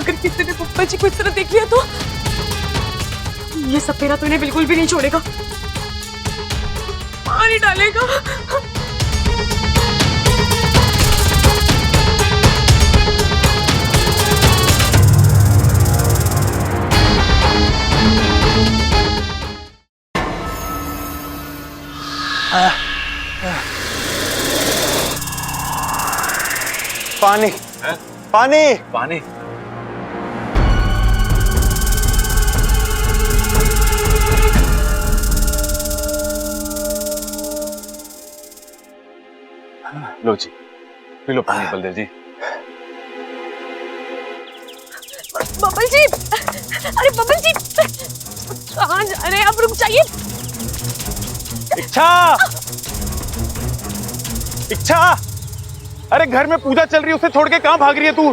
अगर किसी ने बब्बल जी को इस तरह देख लिया तो ये सपेरा तो इन्हें बिल्कुल भी नहीं छोड़ेगा, मार ही डालेगा। पानी पानी पानी। लो जी, पी लो पानी बलदेव जी। बब्बल जी, अरे बब्बल जी कहाँ जा रहे हैं आप? रुक जाइए। इच्छा, इच्छा, अरे घर में पूजा चल रही है, उसे छोड़ के कहाँ भाग रही है तू?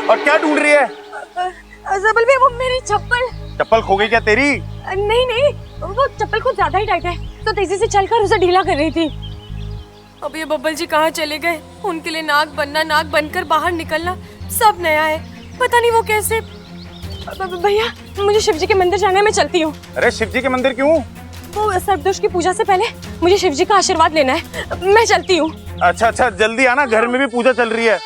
और क्या ढूंढ रही है? जबल भाई वो मेरी चप्पल। चप्पल खो गई क्या तेरी? नहीं नहीं, वो चप्पल कुछ ज्यादा ही टाइट है तो तेजी से चलकर उसे ढीला कर रही थी। अब ये बब्बल जी कहाँ चले गए? उनके लिए नाक बनना, नाक बनकर बाहर निकलना सब नया है, पता नहीं वो कैसे। भैया मुझे शिव जी के मंदिर जाना है, मैं चलती हूँ। अरे शिव जी के मंदिर क्यों? वो सर्पदोष की पूजा से पहले मुझे शिव जी का आशीर्वाद लेना है, मैं चलती हूँ। अच्छा अच्छा, जल्दी आना, घर में भी पूजा चल रही है।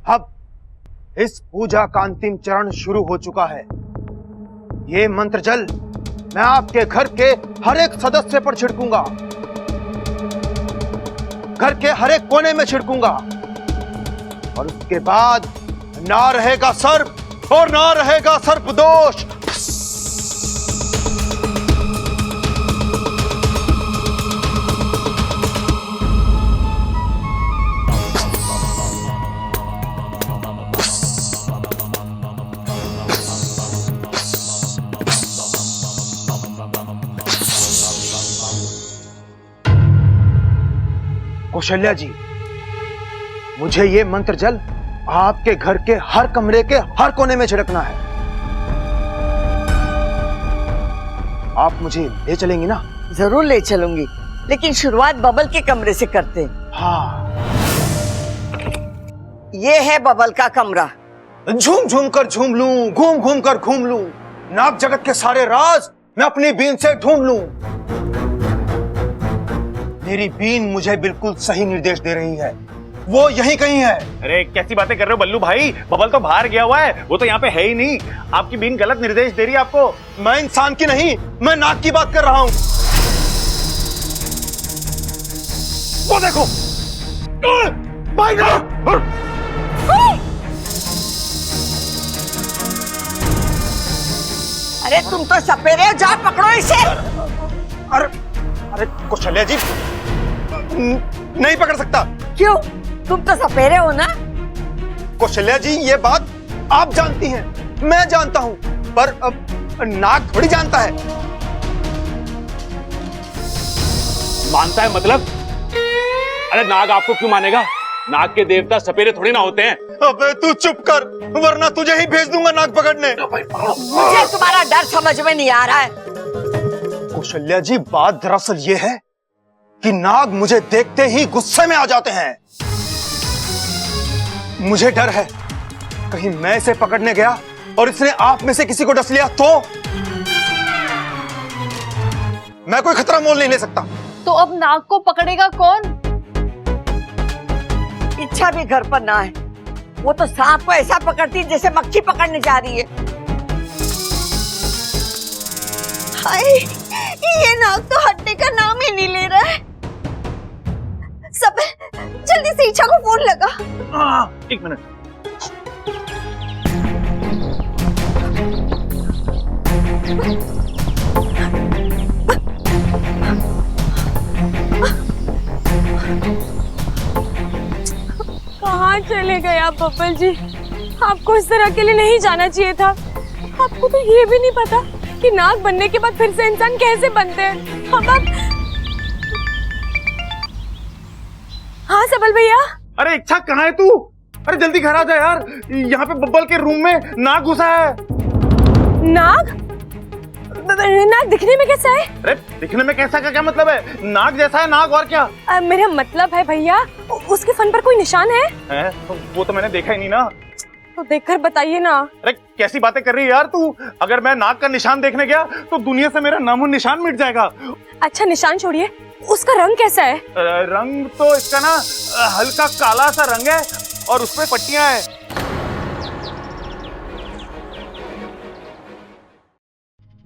अब इस पूजा का अंतिम चरण शुरू हो चुका है। ये मंत्र जल मैं आपके घर के हर एक सदस्य पर छिड़कूंगा, घर के हर एक कोने में छिड़कूंगा, और उसके बाद ना रहेगा सर्प और ना रहेगा सर्पदोष। कौशल्या जी, मुझे ये मंत्र जल आपके घर के हर कमरे के हर कोने में छिड़कना है। आप मुझे ले चलेंगी ना? जरूर ले चलूंगी, लेकिन शुरुआत बबल के कमरे से करते हैं। हाँ। ये है बबल का कमरा। झूम झूम कर झूम लूं, घूम घूम कर घूम लूं, नाग जगत के सारे राज मैं अपनी बीन से ढूंढ लूं। मेरी बीन मुझे बिल्कुल सही निर्देश दे रही है, वो यहीं कहीं है। अरे कैसी बातें कर रहे हो बल्लू भाई, बबल तो बाहर गया हुआ है, वो तो यहाँ पे है ही नहीं। आपकी बीन गलत निर्देश दे रही है आपको। मैं इंसान की नहीं, मैं नाग की बात कर रहा हूं। वो देखो भाई नाग। अरे तुम तो सपेरे हो, जाओ पकड़ो इसे। अरे अरे कौशल्या जी, नहीं पकड़ सकता। क्यों? तुम तो सपेरे हो ना। कौशल्या जी, ये बात आप जानती हैं, मैं जानता हूं, पर नाग थोड़ी जानता है। मानता है मतलब? अरे नाग आपको क्यों मानेगा? नाग के देवता सपेरे थोड़ी ना होते हैं। अबे तू चुप कर, वरना तुझे ही भेज दूंगा नाग पकड़ने। मुझे तुम्हारा डर समझ में नहीं आ रहा है। कौशल्या जी, बात दरअसल ये है कि नाग मुझे देखते ही गुस्से में आ जाते हैं। मुझे डर है कहीं मैं इसे पकड़ने गया और इसने आप में से किसी को डस लिया तो मैं कोई खतरा मोल नहीं ले सकता। तो अब नाग को पकड़ेगा कौन? इच्छा भी घर पर ना है, वो तो सांप को ऐसा पकड़ती जैसे मक्खी पकड़ने जा रही है। हाय, ये नाग तो हटने का नाम ही नहीं ले रहा है। सब जल्दी से इच्छा को फोन लगा। एक मिनट। कहाँ चले गए आप बब्बल जी? आपको इस तरह अकेले नहीं जाना चाहिए था। आपको तो ये भी नहीं पता कि नाग बनने के बाद फिर से इंसान कैसे बनते हैं। हम अब हाँ सबल भैया। अरे इच्छा कहाँ है तू? अरे जल्दी घर आ जा यार, यहाँ पे बब्बल के रूम में नाग घुसा है। नाग? नाग दिखने में कैसा है? अरे दिखने में कैसा का क्या मतलब है? नाग जैसा है नाग, और क्या? मेरा मतलब है भैया, उसके फन पर कोई निशान है? तो वो तो मैंने देखा ही नहीं ना। तो देखकर बताइए ना। अरे कैसी बातें कर रही है यार तू? अगर मैं नाग का निशान देखने गया तो दुनिया से मेरा नामो निशान मिट जाएगा। अच्छा निशान छोड़िए, उसका रंग कैसा है? रंग तो इसका ना हल्का काला सा रंग है और उसमें पट्टियां हैं।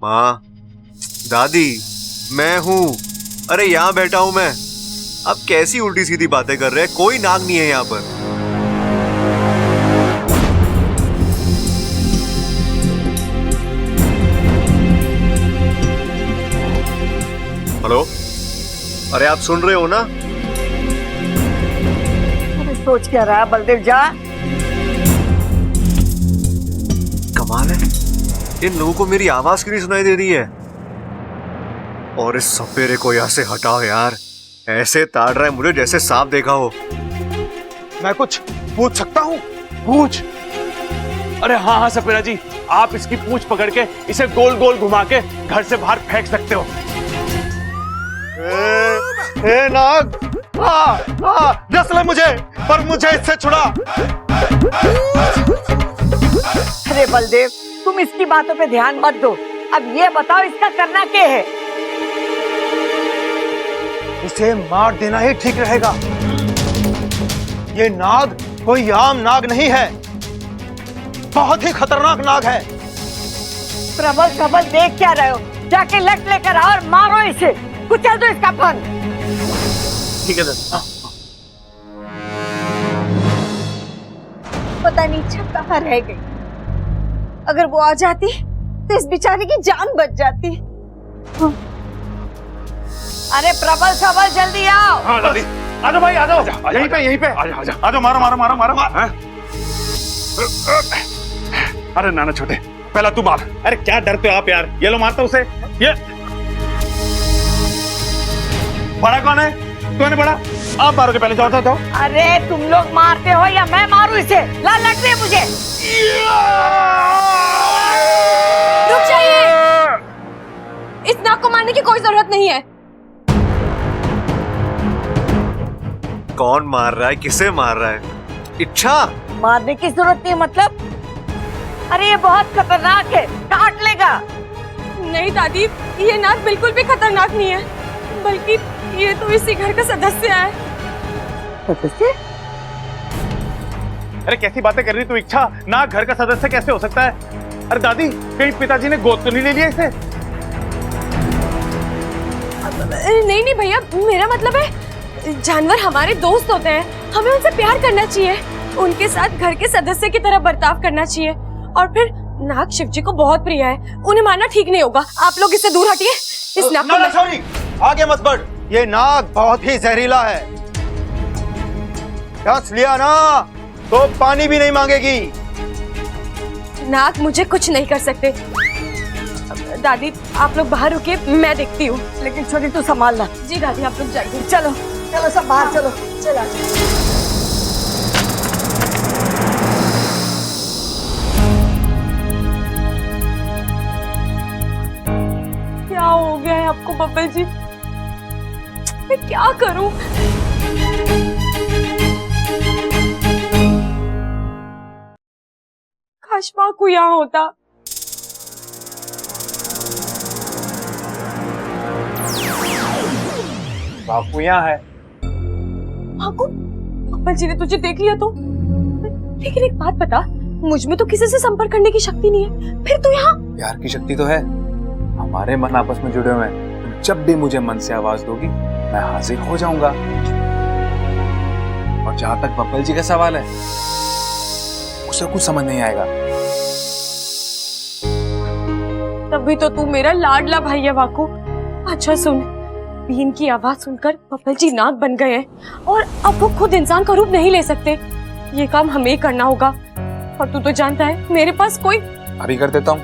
माँ, दादी, मैं हूँ। अरे यहाँ बैठा हूँ मैं। अब कैसी उल्टी सीधी बातें कर रहे हैं? कोई नाग नहीं है यहाँ पर। हेलो, अरे आप सुन रहे हो ना? सोच क्या रहा बलदेव जा? कमाल है, इन लोगों को मेरी आवाज क्यों नहीं सुनाई दे रही है? और इस सपेरे को यहाँ से हटाओ यार, ऐसे ताड़ रहा है मुझे जैसे सांप देखा हो। मैं कुछ पूछ सकता हूँ? पूछ। अरे हाँ हाँ सपेरा जी, आप इसकी पूंछ पकड़ के इसे गोल गोल घुमा के घर से बाहर फेंक सकते हो। ए नाग, डस ले मुझे, पर मुझे इससे छुड़ा। अरे बलदेव, तुम इसकी बातों पे ध्यान मत दो। अब ये बताओ इसका करना क्या है? इसे मार देना ही ठीक रहेगा। ये नाग कोई आम नाग नहीं है, बहुत ही खतरनाक नाग है। प्रबल प्रबल देख क्या रहे हो? जाके लट लेकर आओ और मारो इसे, कुचल दो इसका फन। ठीक है सर। पता नहीं इच्छा कहाँ रह गई। अगर वो आ जाती तो इस बेचारे की जान बच जाती। अरे प्रबल प्रबल जल्दी आओ। हाँ दादी, आ जाओ भाई, आ जाओ। यहीं पे आ जाओ, मारो मारो मारो मारो। अरे नाना छोटे, पहला तू मार। अरे क्या डरते हो आप यार? ये लो मारता उसे। ये बड़ा कौन है? कौन है बड़ा? आप मारोगे पहले, जाओ जाओ जाओ। अरे तुम लोग मारते हो या मैं मारूं इसे? ला लट रही है मुझे। रुक जाइए, इस नाग को मारने की कोई जरूरत नहीं है। कौन मार रहा है? किसे मार रहा है? इच्छा? मारने की जरूरत नहीं मतलब? अरे ये बहुत खतरनाक है, काट लेगा। नहीं दादी, ये नाग बिल्कुल भी खतरनाक नहीं है, बल्कि ये तो इसी घर का सदस्य है। सदस्य? अरे कैसी बातें कर रही तू इच्छा? ना घर का सदस्य कैसे हो सकता है? अरे दादी, कहीं पिताजी ने गोद तो नहीं ले लिया इसे? नहीं नहीं भैया, मेरा मतलब है जानवर हमारे दोस्त होते हैं, हमें उनसे प्यार करना चाहिए, उनके साथ घर के सदस्य की तरह बर्ताव करना चाहिए। और फिर नाग शिव जी को बहुत प्रिय है, उन्हें मारना ठीक नहीं होगा। आप लोग इससे दूर हटिए। इस नाग को सॉरी, आगे मत बढ़। ये नाग बहुत ही जहरीला है, डस लिया ना तो पानी भी नहीं मांगेगी। नाग मुझे कुछ नहीं कर सकते। दादी आप लोग बाहर रुकिए, मैं देखती हूँ। लेकिन छोटी तू संभालना। जी दादी आप लोग जाइए। चलो चलो सब बाहर चलो। चला क्या हो गया है आपको बब्बल जी? मैं क्या करूं? काश माँ को यहाँ होता। बापू यहाँ है। माँ को बब्बल जी ने तुझे देख लिया तो? लेकिन एक बात बता, मुझ में तो किसी से संपर्क करने की शक्ति नहीं है, फिर तू यहाँ? प्यार की शक्ति तो है, हमारे मन आपस में जुड़े हुए हैं। जब भी मुझे मन से आवाज दोगी मैं हाजिर हो जाऊंगा। और जहां तक बब्बल जी का सवाल है, उसे कुछ समझ नहीं आएगा। तभी तो तू मेरा लाडला भाई है वाकू। अच्छा सुन, बीन की आवाज सुनकर बब्बल जी नाग बन गए हैं और अब वो खुद इंसान का रूप नहीं ले सकते। ये काम हमें ही करना होगा, और तू तो जानता है मेरे पास कोई। अभी कर देता हूँ।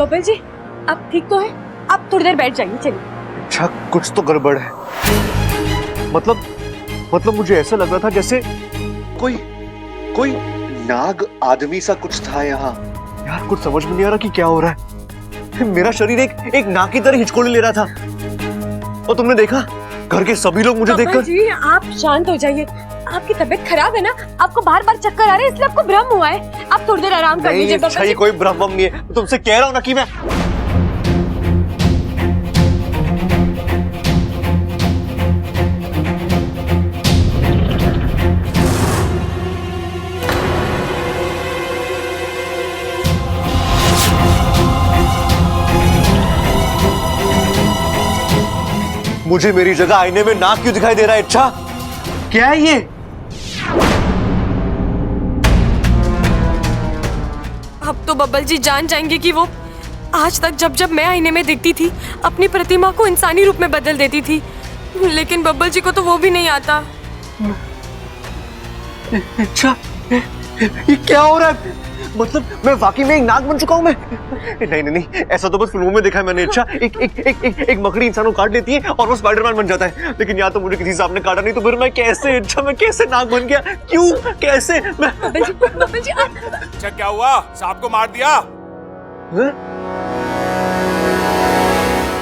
बबल जी आप ठीक तो हैं? आप थोड़ी देर बैठ जाइए, चलिए। अच्छा, कुछ तो गड़बड़ है। मतलब मुझे ऐसा लग रहा था जैसे कोई नाग आदमी सा कुछ था यहाँ। यार कुछ समझ में नहीं आ रहा कि क्या हो रहा है। मेरा शरीर एक नाग की तरह हिचकोले ले रहा था। और तुमने देखा, घर के सभी लोग मुझे देखकर। जी आप शांत हो जाइए, आपकी तबीयत खराब है ना, आपको बार बार चक्कर आ रहे हैं, इसलिए आपको भ्रम हुआ है। आप थोड़ी देर आराम कर लीजिए। अच्छा, ये कोई भ्रम नहीं है, तुमसे कह रहा हूँ ना कि मैं मुझे मेरी जगह आईने में नाक क्यों दिखाई दे रहा है? अच्छा क्या है ये? अब तो बब्बल जी जान जाएंगे कि वो आज तक जब मैं आईने में दिखती थी अपनी प्रतिमा को इंसानी रूप में बदल देती थी, लेकिन बब्बल जी को तो वो भी नहीं आता। अच्छा ये क्या हो रहा है? मतलब मैं वाकई में एक नाग बन चुका हूँ मैं? नहीं, ऐसा तो बस फिल्मों में देखा है मैंने। अच्छा एक मकड़ी इंसान को काट लेती है और वो स्पाइडरमैन बन जाता है, लेकिन यहाँ तो मुझे किसी सांप ने काटा नहीं, तो फिर मैं कैसे? अच्छा मैं कैसे नाग बन गया? क्यों? कैसे? मैं बब्बल जी अच्छा क्या हुआ? सांप को मार दिया?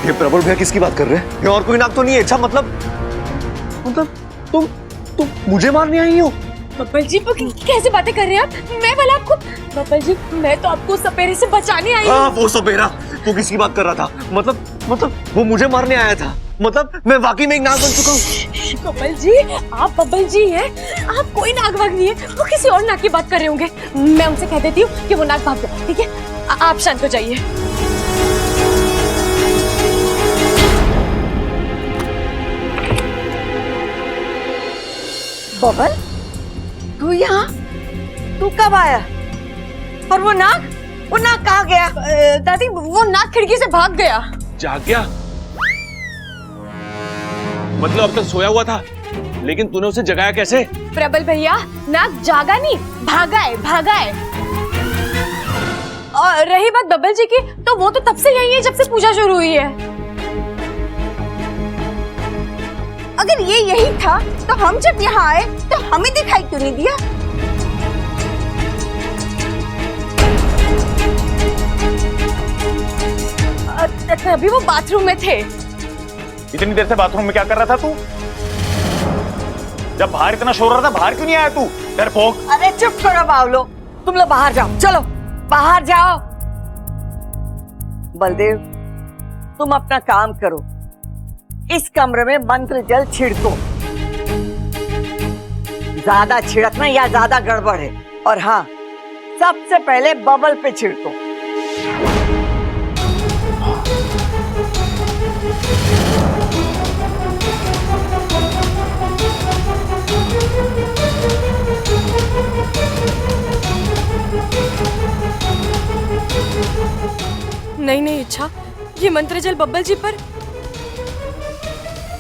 ये प्रबल भैया किसकी बात कर रहे हैं? ये और कोई नाग तो नहीं है? अच्छा मतलब तुम मुझे मारने आई हो? बब्बल जी कैसे बातें कर रहे हैं आप? मैं वाला आपको बब्बल जी, मैं तो आपको सपेरे से बचाने आई हूँ। हाँ वो सपेरा, वो किसकी बात कर रहा था? मतलब वो मुझे मारने आया था? मतलब मैं वाकई में एक नाग बन चुका हूँ? बब्बल जी आप बब्बल जी हैं, आप कोई नाग वाग नहीं है, वो किसी और नाग की बात कर रहे होंगे। मैं उनसे कह देती हूँ कि वो नाग भाग गया, ठीक है? आप शांत हो जाइए। बबल, तू यहाँ? तू कब आया? और वो नाग कहाँ गया? दादी वो नाग खिड़की से भाग गया। जाग गया? मतलब अब तक सोया हुआ था, लेकिन तूने उसे जगाया कैसे? प्रबल भैया नाग जागा नहीं, भागा है। और रही बात बब्बल जी की, तो वो तो तब से यही है जब से पूजा शुरू हुई है। अगर ये यही था तो हम जब यहाँ आए तो हमें दिखाई क्यों नहीं दिया? अभी वो बाथरूम में थे। इतनी देर से बाथरूम में क्या कर रहा था तू? जब बाहर इतना शोर रहा था, बाहर क्यों नहीं आया तू? डरपोक। अरे चुप करो बावलो, तुम लोग बाहर जाओ, चलो बाहर जाओ। बलदेव तुम अपना काम करो, इस कमरे में मंत्र जल छिड़को। ज्यादा छिड़कना या ज्यादा गड़बड़ है। और हाँ, सबसे पहले बबल पे छिड़को। नहीं इच्छा, ये मंत्र जल बब्बल जी पर।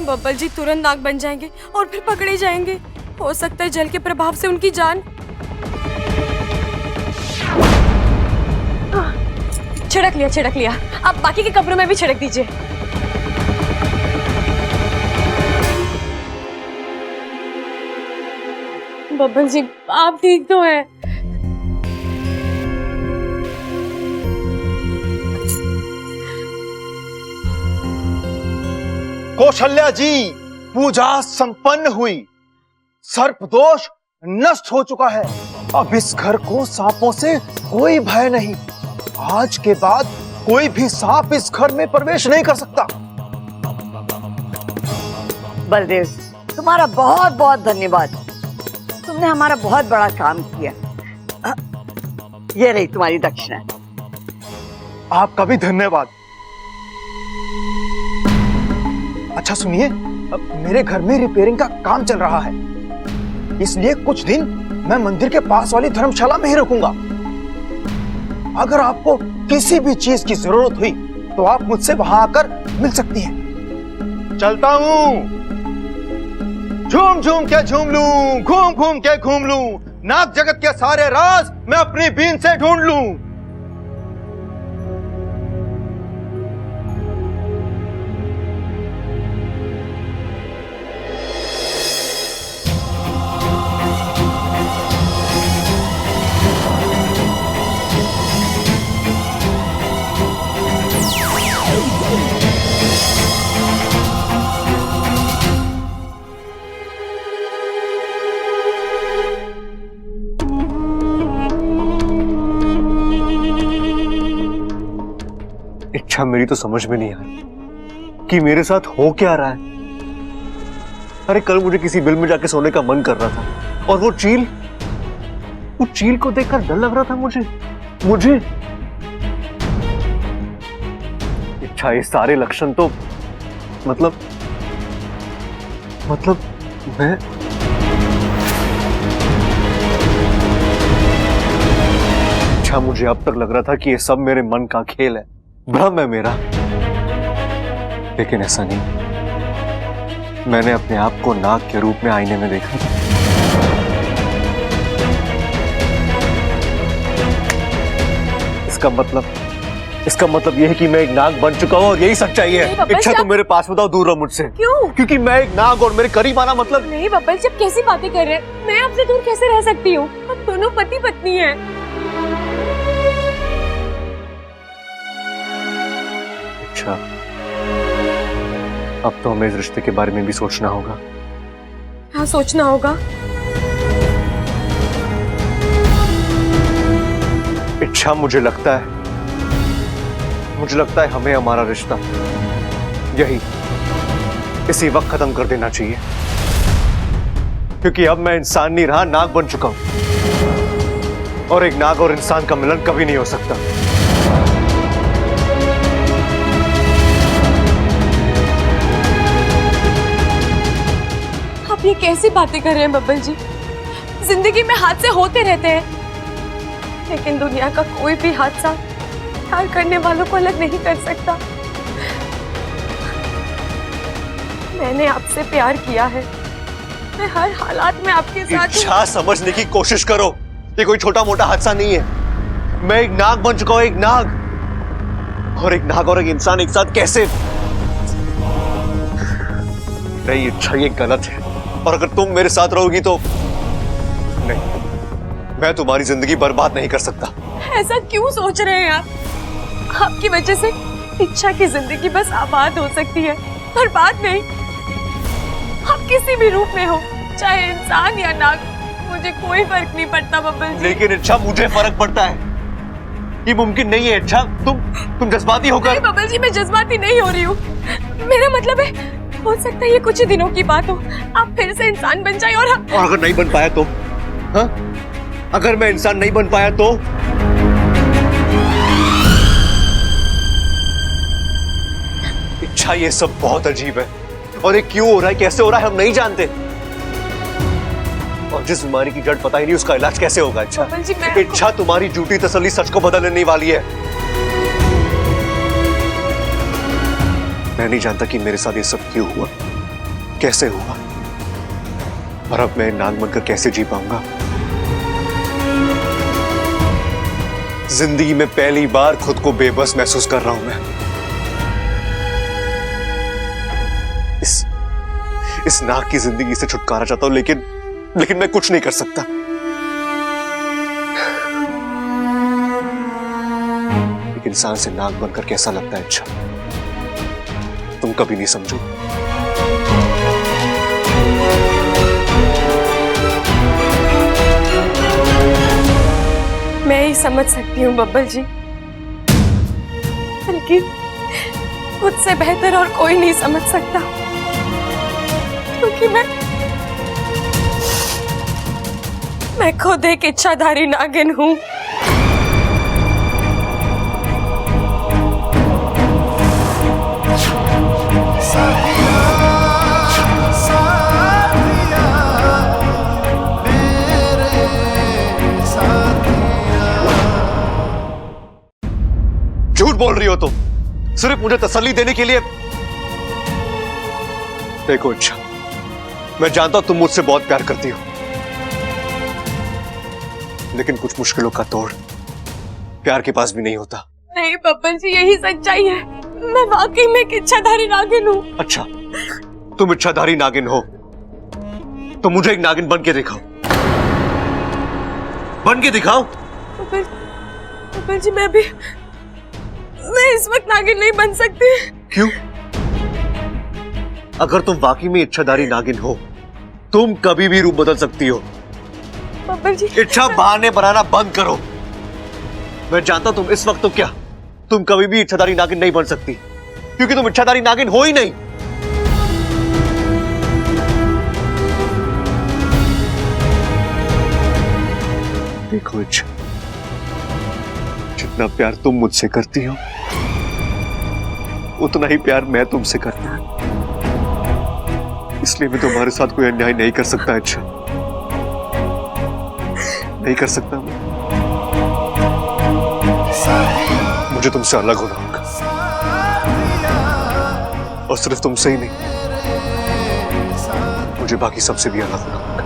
बब्बल जी तुरंत नाग बन जाएंगे और फिर पकड़े जाएंगे। हो सकता है जल के प्रभाव से उनकी जान। छिड़क लिया। अब बाकी के कमरों में भी छिड़क दीजिए। बब्बल जी आप ठीक तो हैं? कौशल्या जी, पूजा संपन्न हुई, सर्प दोष नष्ट हो चुका है। अब इस घर को सांपों से कोई भय नहीं। आज के बाद कोई भी सांप इस घर में प्रवेश नहीं कर सकता। बलदेव तुम्हारा बहुत बहुत धन्यवाद, तुमने हमारा बहुत बड़ा काम किया। ये रही तुम्हारी दक्षिणा। आपका भी धन्यवाद। अच्छा सुनिए, मेरे घर में रिपेयरिंग का काम चल रहा है, इसलिए कुछ दिन मैं मंदिर के पास वाली धर्मशाला में ही रुकूंगा। अगर आपको किसी भी चीज की जरूरत हुई तो आप मुझसे वहां आकर मिल सकती हैं। चलता हूं। झूम झूम के झूम लूं, घूम घूम के घूम लूं, नाग जगत के सारे राज मैं अपनी बीन से ढूंढ लूं। मेरी तो समझ में नहीं आ रही कि मेरे साथ हो क्या रहा है। अरे कल मुझे किसी बिल में जाके सोने का मन कर रहा था और वो चील को देखकर डर लग रहा था मुझे। अच्छा, ये सारे लक्षण तो मतलब मैं अच्छा, मुझे अब तक लग रहा था कि ये सब मेरे मन का खेल है, भ्रम है मेरा। लेकिन ऐसा नहीं, मैंने अपने आप को नाग के रूप में आईने में देखा था। इसका मतलब यह है कि मैं एक नाग बन चुका हूं और यही सच्चाई है। इच्छा तुम मेरे पास बताओ, दूर रहो मुझसे। क्यों? क्योंकि मैं एक नाग और मेरे करीब आना मतलब। नहीं बब्बल जी, आप कैसी बातें कर रहे हैं? मैं आपसे दूर कैसे रह सकती हूँ? हम दोनों पति पत्नी हैं। अच्छा, अब तो हमें इस रिश्ते के बारे में भी सोचना होगा। हाँ, सोचना होगा। इच्छा, मुझे लगता है हमें हमारा रिश्ता इसी वक्त खत्म कर देना चाहिए, क्योंकि अब मैं इंसान नहीं रहा, नाग बन चुका हूं और एक नाग और इंसान का मिलन कभी नहीं हो सकता। आप ये कैसी बातें कर रहे हैं बब्बल जी? जिंदगी में हादसे होते रहते हैं, लेकिन दुनिया का कोई भी हादसा प्यार करने वालों को अलग नहीं कर सकता। मैंने आपसे प्यार किया है, मैं हर हालात में आपके साथ हूं। इच्छा, समझने की कोशिश करो, ये कोई छोटा मोटा हादसा नहीं है। मैं एक नाग बन चुका हूं, एक नाग और एक इंसान एक साथ कैसे? नहीं इच्छा, ये गलत है, और अगर तुम मेरे साथ रहोगी तो नहीं, मैं तुम्हारी जिंदगी बर्बाद नहीं कर सकता। ऐसा क्यों सोच रहे हैं आप? आपकी वजह से इच्छा की जिंदगी बस आबाद हो सकती है, बर्बाद नहीं। आप किसी भी रूप में हो, चाहे इंसान या नाग, मुझे कोई फर्क नहीं पड़ता बब्बल जी। लेकिन इच्छा, मुझे फर्क पड़ता है। ये मुमकिन नहीं है इच्छा, तुम जज्बाती होकर। नहीं बब्बल जी, मैं जज्बाती नहीं हो रही हूँ। मेरा मतलब है, हो सकता है ये कुछ ही दिनों की बात हो, आप फिर से इंसान बन जाए और अगर नहीं बन पाया तो? हाँ? अगर मैं इंसान नहीं बन पाया तो? इच्छा, ये सब बहुत अजीब है, और ये क्यों हो रहा है, कैसे हो रहा है, हम नहीं जानते। और जिस बीमारी की जड़ पता ही नहीं, उसका इलाज कैसे होगा? इच्छा, बब्बल जी, मैं इच्छा, तुम्हारी झूठी तसल्ली सच को बदलने वाली है। मैं नहीं जानता कि मेरे साथ ये सब क्यों हुआ, कैसे हुआ, और अब मैं नाग बनकर कैसे जी पाऊंगा। जिंदगी में पहली बार खुद को बेबस महसूस कर रहा हूं मैं। इस नाग की जिंदगी से छुटकारा चाहता हूं, लेकिन मैं कुछ नहीं कर सकता। एक इंसान से नाग बनकर कैसा लगता है इच्छा, तुम कभी नहीं समझो। मैं ही समझ सकती हूँ बब्बल जी, बल्कि मुझसे बेहतर और कोई नहीं समझ सकता, क्योंकि मैं खुद एक इच्छाधारी नागिन हूँ। झूठ बोल रही हो तुम, सिर्फ मुझे तसल्ली देने के लिए। देखो इच्छा, मैं जानता हूं तुम मुझसे बहुत प्यार करती हो, लेकिन कुछ मुश्किलों का तोड़ प्यार के पास भी नहीं होता। नहीं बब्बल जी, यही सच्चाई है, मैं वाकई में एक इच्छाधारी नागिन हूँ। अच्छा, तुम इच्छाधारी नागिन हो तो मुझे एक नागिन बन के दिखाओ, बन के दिखाओ। बब्बल जी, मैं इस वक्त नागिन नहीं बन सकती। क्यों? अगर तुम वाकई में इच्छाधारी नागिन हो, तुम कभी भी रूप बदल सकती हो। बब्बल जी, इच्छा, बहाने बनाना बंद करो। मैं जानता हूं तुम इस वक्त तो क्या तुम कभी भी इच्छाधारी नागिन नहीं बन सकती, क्योंकि तुम इच्छाधारी नागिन हो ही नहीं। देखो इच्छा, जितना प्यार तुम मुझसे करती हो उतना ही प्यार मैं तुमसे करता हूं, इसलिए मैं तुम्हारे साथ कोई अन्याय नहीं कर सकता इच्छा, नहीं कर सकता मैं। मुझे तुमसे अलग होना होगा, और सिर्फ तुमसे ही नहीं, मुझे बाकी सबसे भी अलग होना होगा।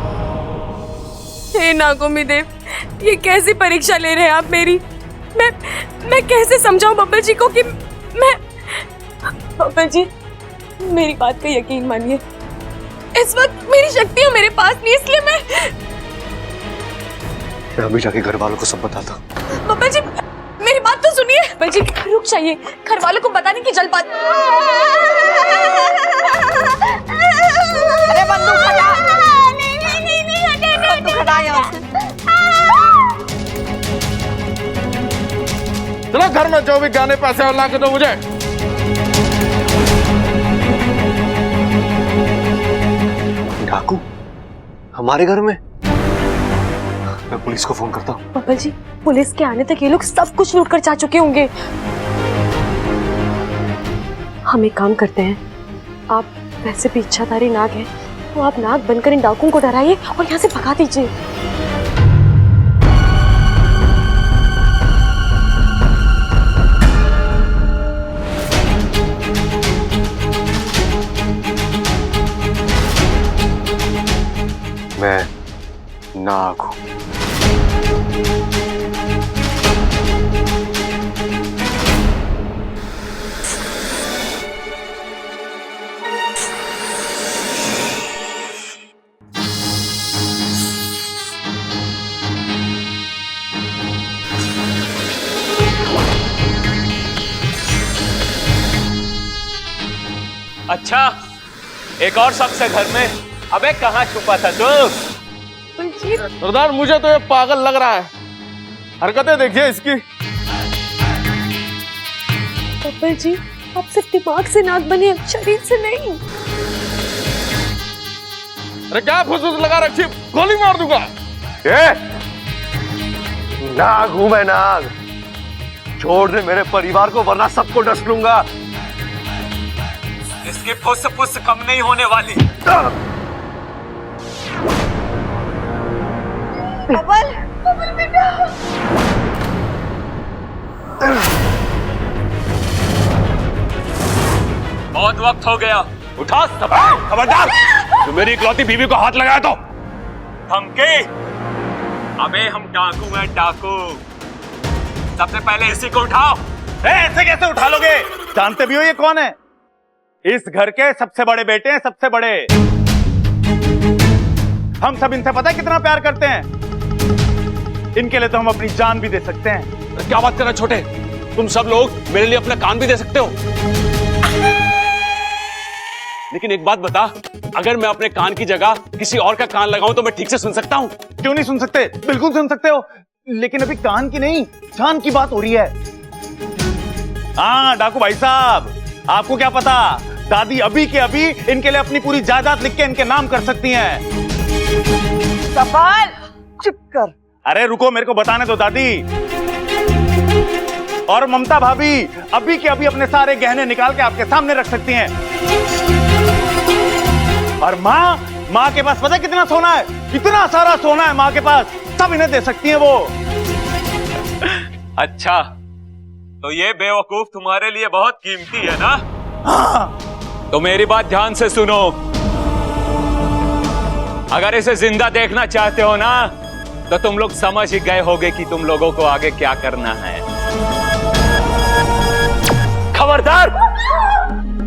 हे नागोमी देव, ये कैसी परीक्षा ले रहे हैं आप मेरी? मैं कैसे समझाऊं बब्बल जी को कि मैं... बब्बल जी, मेरी बात का यकीन मानिए, इस वक्त मेरी शक्तियां मेरे पास नहीं, इसलिए मैं अभी जाके घर वालों को सब बताता हूं। बब्बल जी, मेरी बात तो सुनिए। बब्बल जी रुक जाइए, घर वालों को बताने की जल्दबाजी। अरे बंदूक हटा, बंदूक हटा यहाँ से। चलो घर में जो भी गाने पैसे और ला के दो मुझे। डाकू हमारे घर में? मैं पुलिस को फोन करता हूँ। बब्बल जी, पुलिस के आने तक ये लोग सब कुछ लूट कर जा चुके होंगे। हम एक काम करते हैं, आप वैसे भी इच्छाधारी नाग हैं, तो आप नाग बनकर इन डाकुओं को डराइए और यहाँ से भगा दीजिए। मैं नाग हूं। अच्छा, एक और शख्स है घर में। अबे कहाँ छुपा था तू? सरदार मुझे तो ये पागल लग रहा है, हरकतें देखिए इसकी। बब्बल जी, आप सिर्फ दिमाग से नाग बने, शरीर से नहीं। अरे क्या फुसफुस लगा रखी, गोली मार दूंगा। नाग हूं मैं, नाग। छोड़ दे मेरे परिवार को, वरना सबको डस लूंगा। इसकी फुस फुस कम नहीं होने वाली। बबल, बबल बेटा। बहुत वक्त हो गया, उठा सब। खबरदार, जो मेरी इकलौती बीवी को हाथ लगाया तो धमकी। अबे हम डाकू हैं, डाकू। सबसे पहले इसी को उठाओ। ऐसे कैसे उठा लोगे? जानते भी हो ये कौन है? इस घर के सबसे बड़े बेटे हैं, सबसे बड़े। हम सब इनसे पता है कितना प्यार करते हैं। इनके लिए तो हम अपनी जान भी दे सकते हैं। क्या बात कर रहे छोटे? तुम सब लोग मेरे लिए अपना कान भी दे सकते हो। लेकिन एक बात बता, अगर मैं अपने कान की जगह किसी और का कान लगाऊं तो मैं ठीक से सुन सकता हूं? क्यों नहीं सुन सकते? बिल्कुल सुन सकते हो, लेकिन अभी कान की नहीं, जान की बात हो रही है। हाँ डाकू भाई साहब, आपको क्या पता, दादी अभी के अभी इनके लिए अपनी पूरी जायदाद लिख के इनके नाम कर सकती हैं। सफल, चुप कर। अरे रुको, मेरे को बताने दो दादी। और ममता भाभी अभी के अभी अपने सारे गहने निकाल के आपके सामने रख सकती हैं। और माँ के पास पता है कितना सोना है? इतना सारा सोना है माँ के पास, सब इन्हें दे सकती हैं वो। अच्छा, तो ये बेवकूफ तुम्हारे लिए बहुत कीमती है ना? हाँ। तो मेरी बात ध्यान से सुनो। अगर इसे जिंदा देखना चाहते हो ना, तो तुम लोग समझ ही गए होगे कि तुम लोगों को आगे क्या करना है। खबरदार,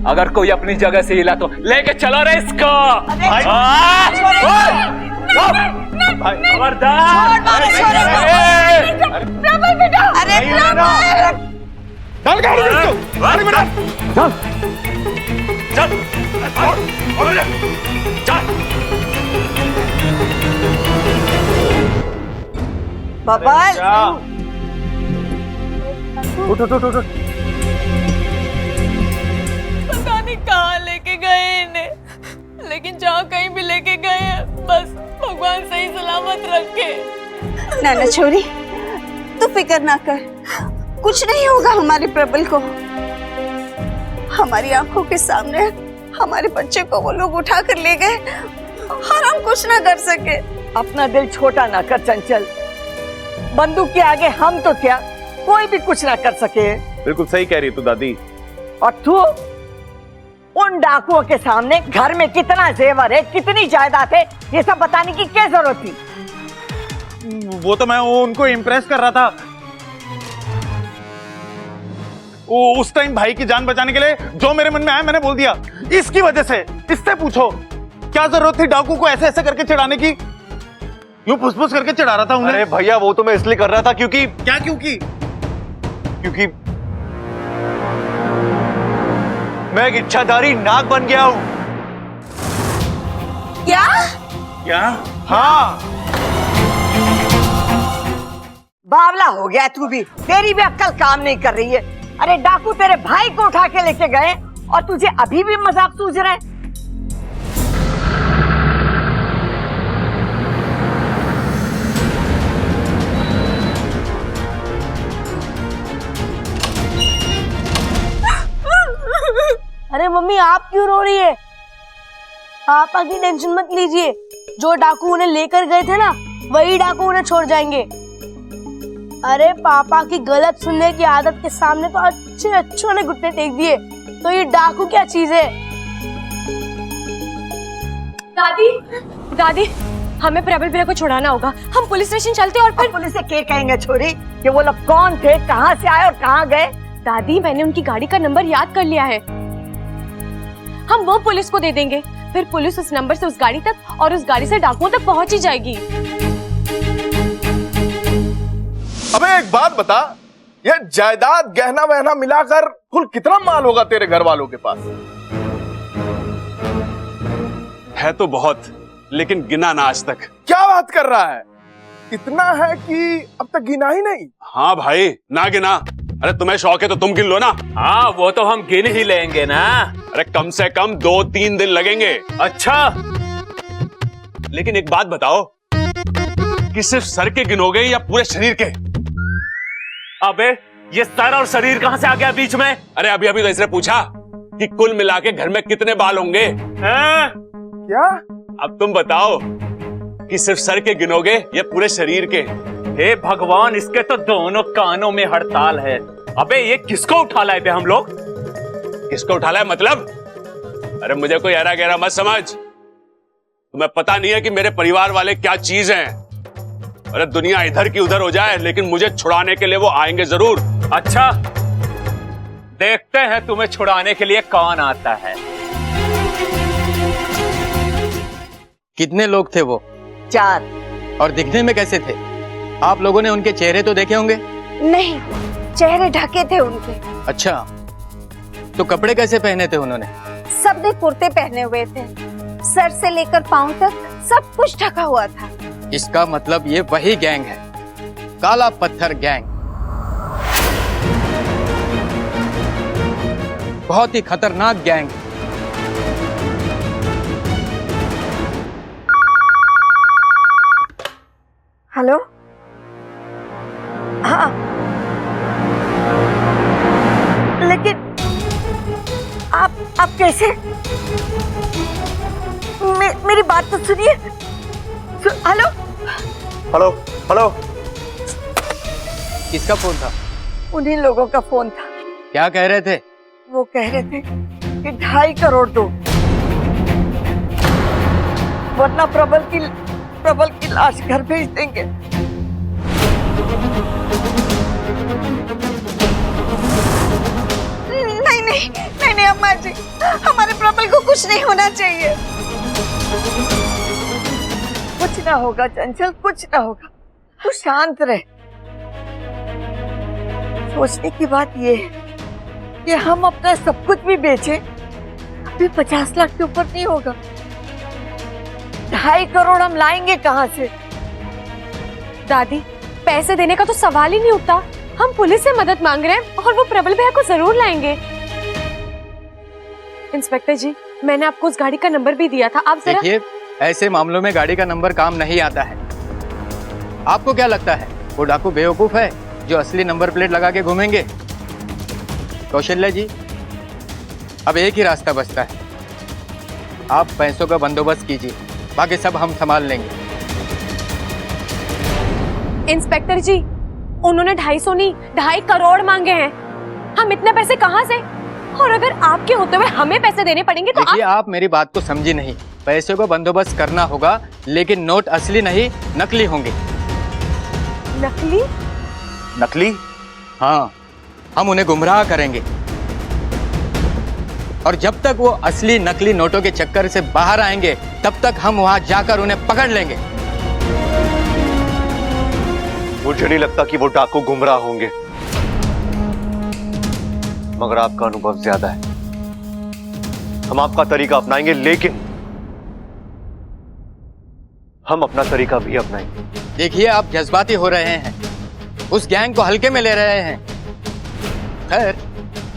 अगर कोई अपनी जगह से हिला तो लेके चलो रे इसको। खबरदार। अरे चल गाड़ी में, गाड़ी में डाल। चल, चल। बबल, उठ उठ उठ उठ। लेकिन जहाँ कहीं भी लेके गए हैं बस भगवान सही सलामत रखे। नाना छोरी, तू फिक्र ना कर, कुछ नहीं होगा हमारे प्रबल को। हमारी आंखों के सामने हमारे बच्चे को वो लोग उठा कर ले गए और हम कुछ ना कर सके। अपना दिल छोटा ना कर चंचल, बंदूक के आगे हम तो क्या, कोई भी कुछ ना कर सके। बिल्कुल सही कह रही है तू दादी। और तू उन डाकुओं के सामने घर में कितना जेवर है, कितनी जायदाद है, ये सब बताने की क्या जरूरत थी? वो तो मैं उनको इम्प्रेस कर रहा था। वो उस टाइम भाई की जान बचाने के लिए जो मेरे मन में आया मैंने बोल दिया। इसकी वजह से, इससे पूछो क्या जरूरत थी डाकू को ऐसे ऐसे करके चढ़ाने की? यूं फुसफुस करके चढ़ा रहा था उन्हें। अरे भैया वो तो मैं इसलिए कर रहा था क्योंकि क्या क्योंकि? क्योंकि मैं एक इच्छाधारी नाग बन गया हूं। क्या? क्या? हाँ। बावला हो गया तू भी, तेरी भी अक्ल काम नहीं कर रही है। अरे डाकू तेरे भाई को उठा के लेके गए और तुझे अभी भी मजाक सूझ रहा है? अरे मम्मी आप क्यों रो रही है? पापा की टेंशन मत लीजिए, जो डाकू उन्हें लेकर गए थे ना वही डाकू उन्हें छोड़ जाएंगे। अरे पापा की गलत सुनने की आदत के सामने तो अच्छे अच्छों ने घुटने टेक दिए, तो ये डाकू क्या चीज है? दादी दादी हमें प्रबल भैया को छुड़ाना होगा, हम पुलिस स्टेशन चलते और फिर पुलिस से क्या कहेंगे छोरी कि वो लोग कौन थे, कहाँ से आए और कहाँ गए? दादी मैंने उनकी गाड़ी का नंबर याद कर लिया है, हम वो पुलिस को दे देंगे, फिर पुलिस उस नंबर से उस गाड़ी तक और उस गाड़ी से डाकुओं तक पहुंच ही जाएगी। अबे एक बात बता, ये जायदाद गहना वहना मिलाकर कुल कितना माल होगा तेरे घर वालों के पास? है तो बहुत, लेकिन गिना ना आज तक। क्या बात कर रहा है? इतना है कि अब तक गिना ही नहीं? हाँ भाई ना गिना। अरे तुम्हें शौक है तो तुम गिन लो ना। हाँ वो तो हम गिन ही लेंगे ना। अरे कम से कम 2-3 दिन लगेंगे। अच्छा लेकिन एक बात बताओ कि सिर्फ सर के गिनोगे या पूरे शरीर के? अबे ये सर और शरीर कहाँ से आ गया बीच में? अरे अभी अभी तो इसने पूछा कि कुल मिला के घर में कितने बाल होंगे। हाँ? क्या? अब तुम बताओ कि सिर्फ सर के गिनोगे या पूरे शरीर के? हे भगवान, इसके तो दोनों कानों में हड़ताल है। अबे ये किसको उठा लाए थे हम लोग? किसको उठा लाए मतलब? अरे मुझे कोई ऐरा गहरा मत समझ, तुम्हें पता नहीं है कि मेरे परिवार वाले क्या चीज हैं। अरे दुनिया इधर की उधर हो जाए लेकिन मुझे छुड़ाने के लिए वो आएंगे जरूर। अच्छा देखते हैं तुम्हें छुड़ाने के लिए कौन आता है। कितने लोग थे वो? 4। और दिखने में कैसे थे? आप लोगों ने उनके चेहरे तो देखे होंगे? नहीं, चेहरे ढके थे उनके। अच्छा, तो कपड़े कैसे पहने थे उन्होंने? सबने कुर्ते पहने हुए थे, सर से लेकर पांव तक सब कुछ ढका हुआ था। इसका मतलब ये वही गैंग है, काला पत्थर गैंग। बहुत ही खतरनाक गैंग। हेलो, हाँ, लेकिन आप कैसे? मेरी बात तो सुनिए। Hello hello hello. किसका फोन था? उन्हीं लोगों का फोन था। क्या कह रहे थे? वो कह रहे थे कि 2.5 करोड़ दो, वरना प्रबल की लाश घर भेज देंगे। नहीं अम्मा जी, हमारे प्रबल को कुछ नहीं होना चाहिए। कुछ ना होगा चंचल, कुछ ना होगा, तू शांत रह। सोचने की बात ये है कि हम अपना सब कुछ भी बेचें, अभी 50 लाख के ऊपर नहीं होगा। 2.5 करोड़ हम लाएंगे कहाँ से? दादी पैसे देने का तो सवाल ही नहीं उठता, हम पुलिस से मदद मांग रहे हैं और वो प्रबल भैया को जरूर लाएंगे। इंस्पेक्टर जी मैंने आपको उस गाड़ी का नंबर भी दिया था। आप जरा देखिए, ऐसे मामलों में गाड़ी का नंबर काम नहीं आता है। आपको क्या लगता है वो डाकू बेवकूफ है जो असली नंबर प्लेट लगा के घूमेंगे? कौशल्या जी, अब एक ही रास्ता बचता है। आप पैसों का बंदोबस्त कीजिए, बाकी सब हम संभाल लेंगे। इंस्पेक्टर जी, उन्होंने 250 नहीं 2.5 करोड़ मांगे हैं। हम इतने पैसे कहाँ से? और अगर आपके होते हुए हमें पैसे देने पड़ेंगे तो देखिए, आप मेरी बात को समझी नहीं। पैसों का बंदोबस्त करना होगा, लेकिन नोट असली नहीं नकली होंगे। नकली? नकली? हाँ, हम उन्हें गुमराह करेंगे और जब तक वो असली नकली नोटों के चक्कर से बाहर आएंगे तब तक हम वहां जाकर उन्हें पकड़ लेंगे। मुझे नहीं लगता कि वो डाकू गुमराह होंगे, मगर आपका अनुभव ज्यादा है। हम आपका तरीका अपनाएंगे, लेकिन हम अपना तरीका भी अपनाएंगे। देखिए, आप जज्बाती हो रहे हैं, उस गैंग को हल्के में ले रहे हैं। खैर,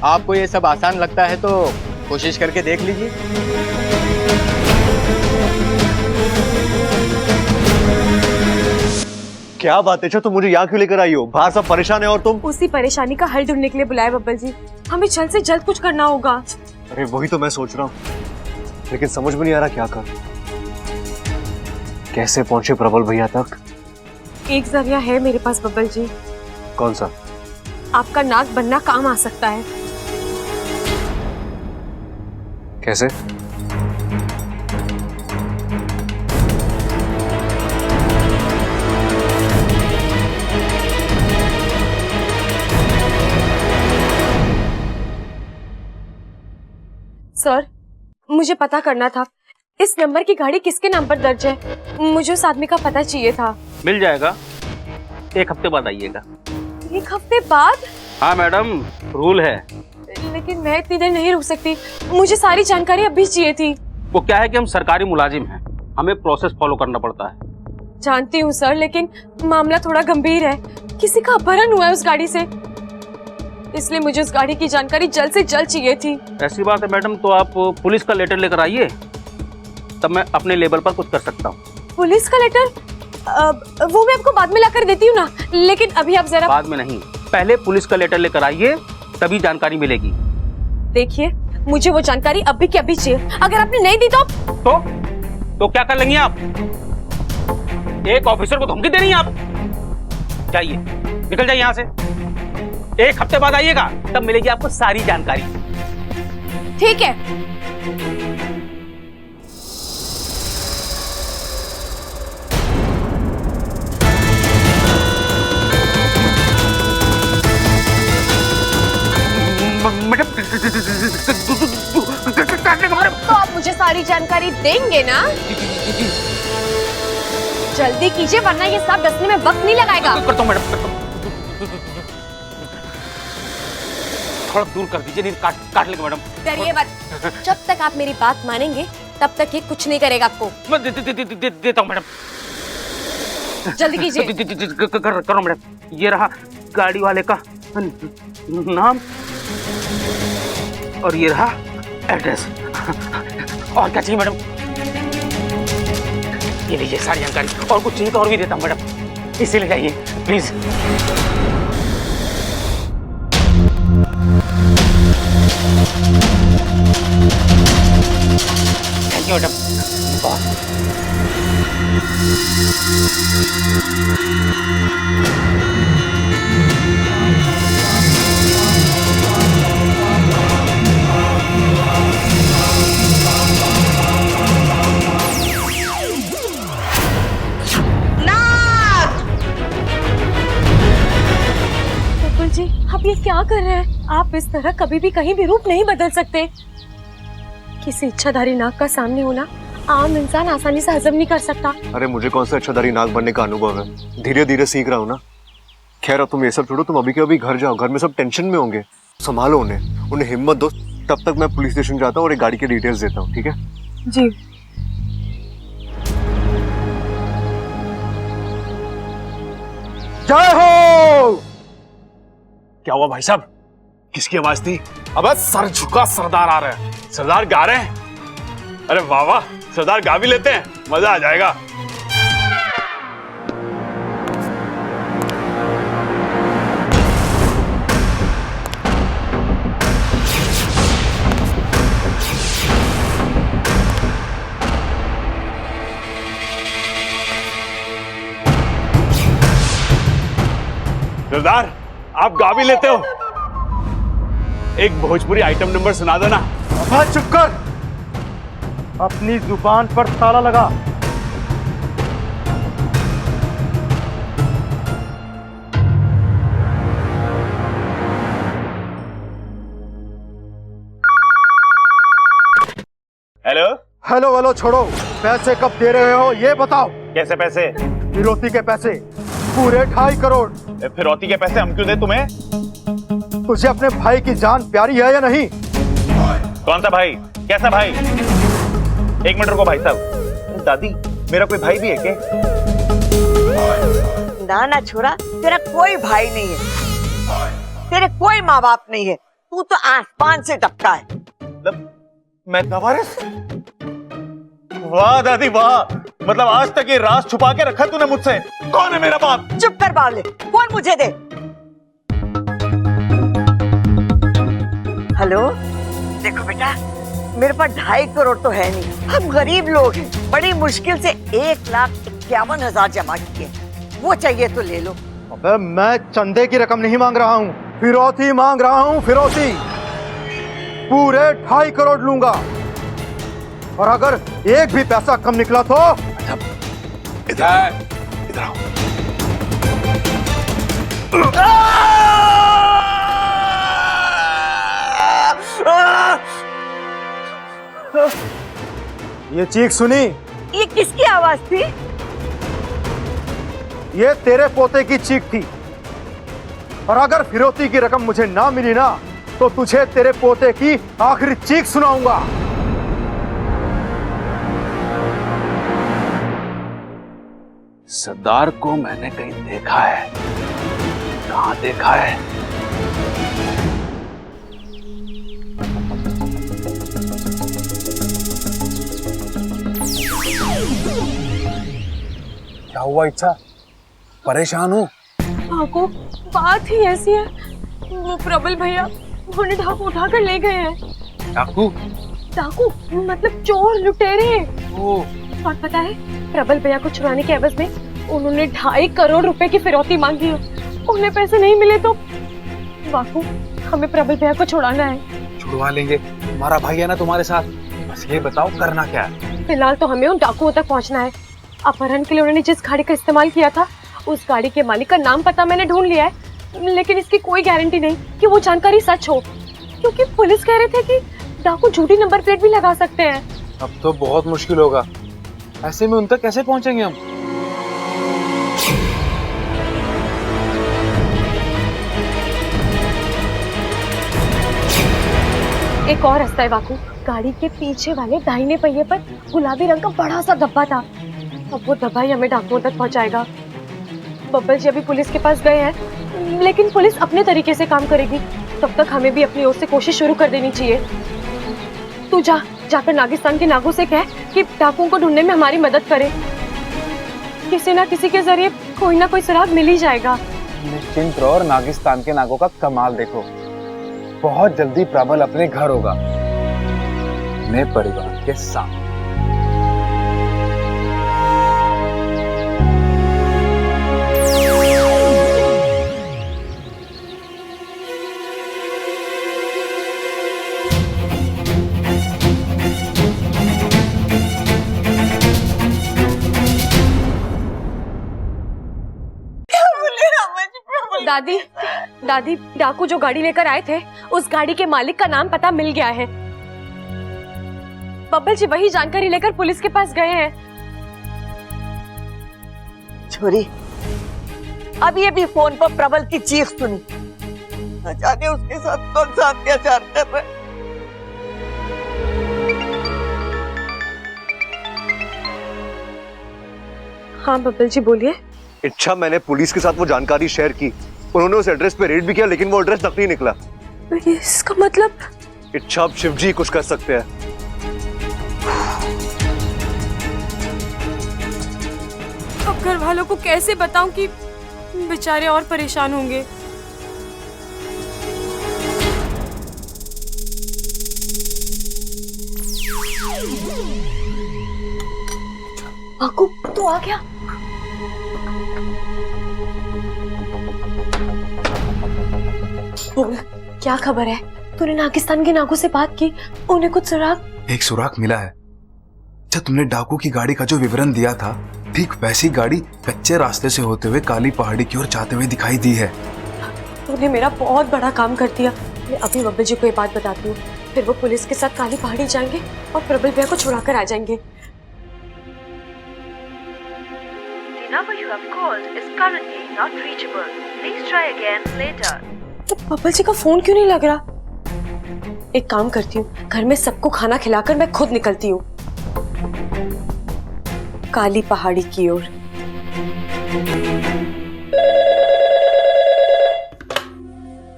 आपको ये सब आसान लगता है तो कोशिश करके देख लीजिए। क्या बात है, तुम मुझे यहाँ क्यों लेकर आई हो? बाहर सब परेशान है और तुम? उसी परेशानी का हल ढूंढने के लिए बुलाए बब्बल जी। हमें जल्द से जल्द कुछ करना होगा। अरे वही तो मैं सोच रहा हूँ, लेकिन समझ में नहीं आ रहा क्या कर। कैसे पहुंचे प्रबल भैया तक? एक जरिया है मेरे पास बब्बल जी। कौन सा? आपका नाक बनना काम आ सकता है। कैसे? सर, मुझे पता करना था इस नंबर की गाड़ी किसके नाम पर दर्ज है। मुझे उस आदमी का पता चाहिए था। मिल जाएगा, 1 हफ्ते बाद आइएगा। 1 हफ्ते बाद? हाँ मैडम, रूल है। लेकिन मैं इतनी देर नहीं रुक सकती, मुझे सारी जानकारी अभी चाहिए थी। वो क्या है कि हम सरकारी मुलाजिम हैं, हमें प्रोसेस फॉलो करना पड़ता है। जानती हूँ सर, लेकिन मामला थोड़ा गंभीर है। किसी का अपहरण हुआ है उस गाड़ी से, इसलिए मुझे उस गाड़ी की जानकारी जल्द से जल्द चाहिए थी। ऐसी बात है मैडम, तो आप पुलिस का लेटर लेकर आइए, तब मैं अपने लेवल पर कुछ कर सकता हूँ। पुलिस का लेटर? वो मैं आपको बाद में लाकर देती हूँ ना, लेकिन अभी आप जरा। बाद में नहीं, पहले पुलिस का लेटर लेकर आइए, तभी जानकारी मिलेगी। देखिए, मुझे वो जानकारी अभी के अभी चाहिए। अगर आपने नहीं दी तो क्या कर लेंगी आप? एक ऑफिसर को धमकी दे रही हैं आप? जाइए, निकल जाइए यहाँ से। 1 हफ्ते बाद आइएगा, तब मिलेगी आपको सारी जानकारी। ठीक है। तो आप मुझे सारी जानकारी देंगे ना? जल्दी कीजिए, वरना ये सब डसने में वक्त नहीं लगाएगा। करता हूं मैडम, थोड़ा दूर कर दीजिए, नहीं काट लेंगे मैडम। डरिए मत, जब तक आप मेरी बात मानेंगे तब तक ये कुछ नहीं करेगा आपको। मैं देता हूँ मैडम। जल्दी कीजिए। करो मैडम। ये रहा गाड़ी वाले का नाम और ये रहा एड्रेस। और क्या चाहिए मैडम? ये लीजिए सारी जानकारी, और कुछ चाहिए तो और भी देता हूँ मैडम, इसे ले जाइए प्लीज। Thank you madam. जी, आप ये क्या कर रहे हैं? आप इस तरह कभी भी कहीं भी रूप नहीं बदल सकते। किसी इच्छाधारी नाग का सामने होना आम इंसान आसानी से हजम नहीं कर सकता। अरे मुझे कौन सा इच्छाधारी नाग बनने का अनुभव है, धीरे धीरे सीख रहा हूँ ना। खैर अब तुम ये सब छोड़ो, तुम अभी के अभी घर जाओ, घर में सब टेंशन में होंगे, संभालो उन्हें हिम्मत दो। तब तक मैं पुलिस स्टेशन जाता हूँ और एक गाड़ी की डिटेल्स देता हूँ, ठीक है? जी। जय हो। क्या हुआ भाई साहब, किसकी आवाज थी? अबे सर झुका सरदार आ रहे हैं। सरदार गा रहे हैं? अरे वाह वाह, सरदार गा भी लेते हैं, मजा आ जाएगा। सरदार, आप गा भी लेते हो? एक भोजपुरी आइटम नंबर सुना दो ना। चुप कर, अपनी जुबान पर ताला लगा। हेलो हेलो हेलो छोड़ो, पैसे कब दे रहे हो ये बताओ। कैसे पैसे? फिरौती के पैसे पूरे 2.5 करोड़। फिरौती के पैसे हम क्यों दे तुम्हें? तुझे अपने भाई की जान प्यारी है या नहीं? कौन सा भाई? कैसा भाई? एक मिनट रुको भाई साहब। दादी, मेरा कोई भाई भी है क्या? ना ना छोरा, तेरा कोई भाई नहीं है, तेरे कोई माँ बाप नहीं है, तू तो आसमान से टपका है। मतलब मैं लवारिस? वाह दादी वाह, मतलब आज तक ये राज छुपा के रखा तूने मुझसे। कौन है मेरा बाप? चुप कर बावले, कौन मुझे दे? हेलो, देखो बेटा, मेरे पास 2.5 करोड़ तो है नहीं, हम गरीब लोग हैं, बड़ी मुश्किल से 1,51,000 जमा किए, वो चाहिए तो ले लो। अबे मैं चंदे की रकम नहीं मांग रहा हूँ, फिरौती मांग रहा हूँ, फिरौती। पूरे 2.5 करोड़ लूंगा, और अगर एक भी पैसा कम निकला तो इधर आओ। ये चीख सुनी? ये किसकी आवाज थी? ये तेरे पोते की चीख थी, और अगर फिरौती की रकम मुझे ना मिली ना, तो तुझे तेरे पोते की आखिरी चीख सुनाऊंगा। सरदार को मैंने कहीं देखा है, कहाँ देखा है? क्या हुआ इच्छा? परेशान हूँ? डाकू, बात ही ऐसी है, वो प्रबल भैया उन्हें डाकू उठा कर ले गए हैं। डाकू? डाकू मतलब चोर, लुटेरे। ओह, और पता है, प्रबल भैया को छुड़ाने के एवज में उन्होंने 2.5 करोड़ रुपए की फिरौती मांगी है। उन्हें पैसे नहीं मिले तो बाकू, हमें प्रबल भैया को छुड़ाना है। छुड़वा लेंगे, तुम्हारा भाई है ना तुम्हारे साथ। बस ये बताओ करना क्या है? फिलहाल तो हमें उन डाकुओं तक पहुंचना है। अपहरण के लिए उन्होंने जिस गाड़ी का इस्तेमाल किया था, उस गाड़ी के मालिक का नाम पता मैंने ढूंढ लिया है, लेकिन इसकी कोई गारंटी नहीं कि वो जानकारी सच हो, क्योंकि पुलिस कह रहे थे कि डाकू झूठी नंबर प्लेट भी लगा सकते हैं। अब तो बहुत मुश्किल होगा, ऐसे में उन तक कैसे पहुंचेंगे हम? एक और रास्ता है वाकू, गाड़ी के पीछे वाले दाहिने पहिए पर गुलाबी रंग का बड़ा सा डब्बा था। अब वो डब्बा ही हमें डाकुओं तक पहुंचाएगा। बब्बल जी अभी पुलिस के पास गए हैं, लेकिन पुलिस अपने तरीके से काम करेगी, तब तक हमें भी अपनी ओर से कोशिश शुरू कर देनी चाहिए। तू जाकर नागिस्तान के नागों से कह कि डाकुओं को ढूंढने में हमारी मदद करे। किसी ना किसी के जरिए कोई ना कोई सुराग मिल ही जाएगा। निश्चिंत रहो, और नागिस्तान के नागों का कमाल देखो, बहुत जल्दी प्रबल अपने घर होगा, अपने परिवार के साथ। दादी, दादी, डाकू जो गाड़ी लेकर आए थे, उस गाड़ी के मालिक का नाम पता मिल गया है। बब्बल जी वही जानकारी लेकर पुलिस के पास गए हैं। छोरी, अभी अभी फोन पर प्रबल की चीख सुनी, न जाने उसके साथ कौन सा अत्याचार कर रहे। हाँ बब्बल जी बोलिए। इच्छा, मैंने पुलिस के साथ वो जानकारी शेयर की, उन्होंने उस एड्रेस पे रेड भी किया, लेकिन वो एड्रेस नकली निकला। इसका मतलब? इच्छा, अब शिव जी कुछ कर सकते हैं। वालों को कैसे बताऊं कि बेचारे और परेशान होंगे। आकू तू आ गया। बोल क्या खबर है? तूने नागिस्तान के नागों से बात की? उन्हें कुछ सुराग? एक सुराग मिला है। जब तुमने डाकू की गाड़ी का जो विवरण दिया था, ठीक वैसी गाड़ी कच्चे रास्ते से होते हुए काली पहाड़ी की ओर जाते हुए दिखाई दी है। तूने मेरा बहुत बड़ा काम कर दिया। मैं अभी बब्बल जी को ये बात बताती हूँ, फिर वो पुलिस के साथ काली पहाड़ी जाएंगे और प्रबल भैया को छुड़ा कर आ जाएंगे। तो बब्बल जी का फोन क्यों नहीं लग रहा? एक काम करती हूँ, घर में सबको खाना खिलाकर मैं खुद निकलती हूँ काली पहाड़ी की ओर।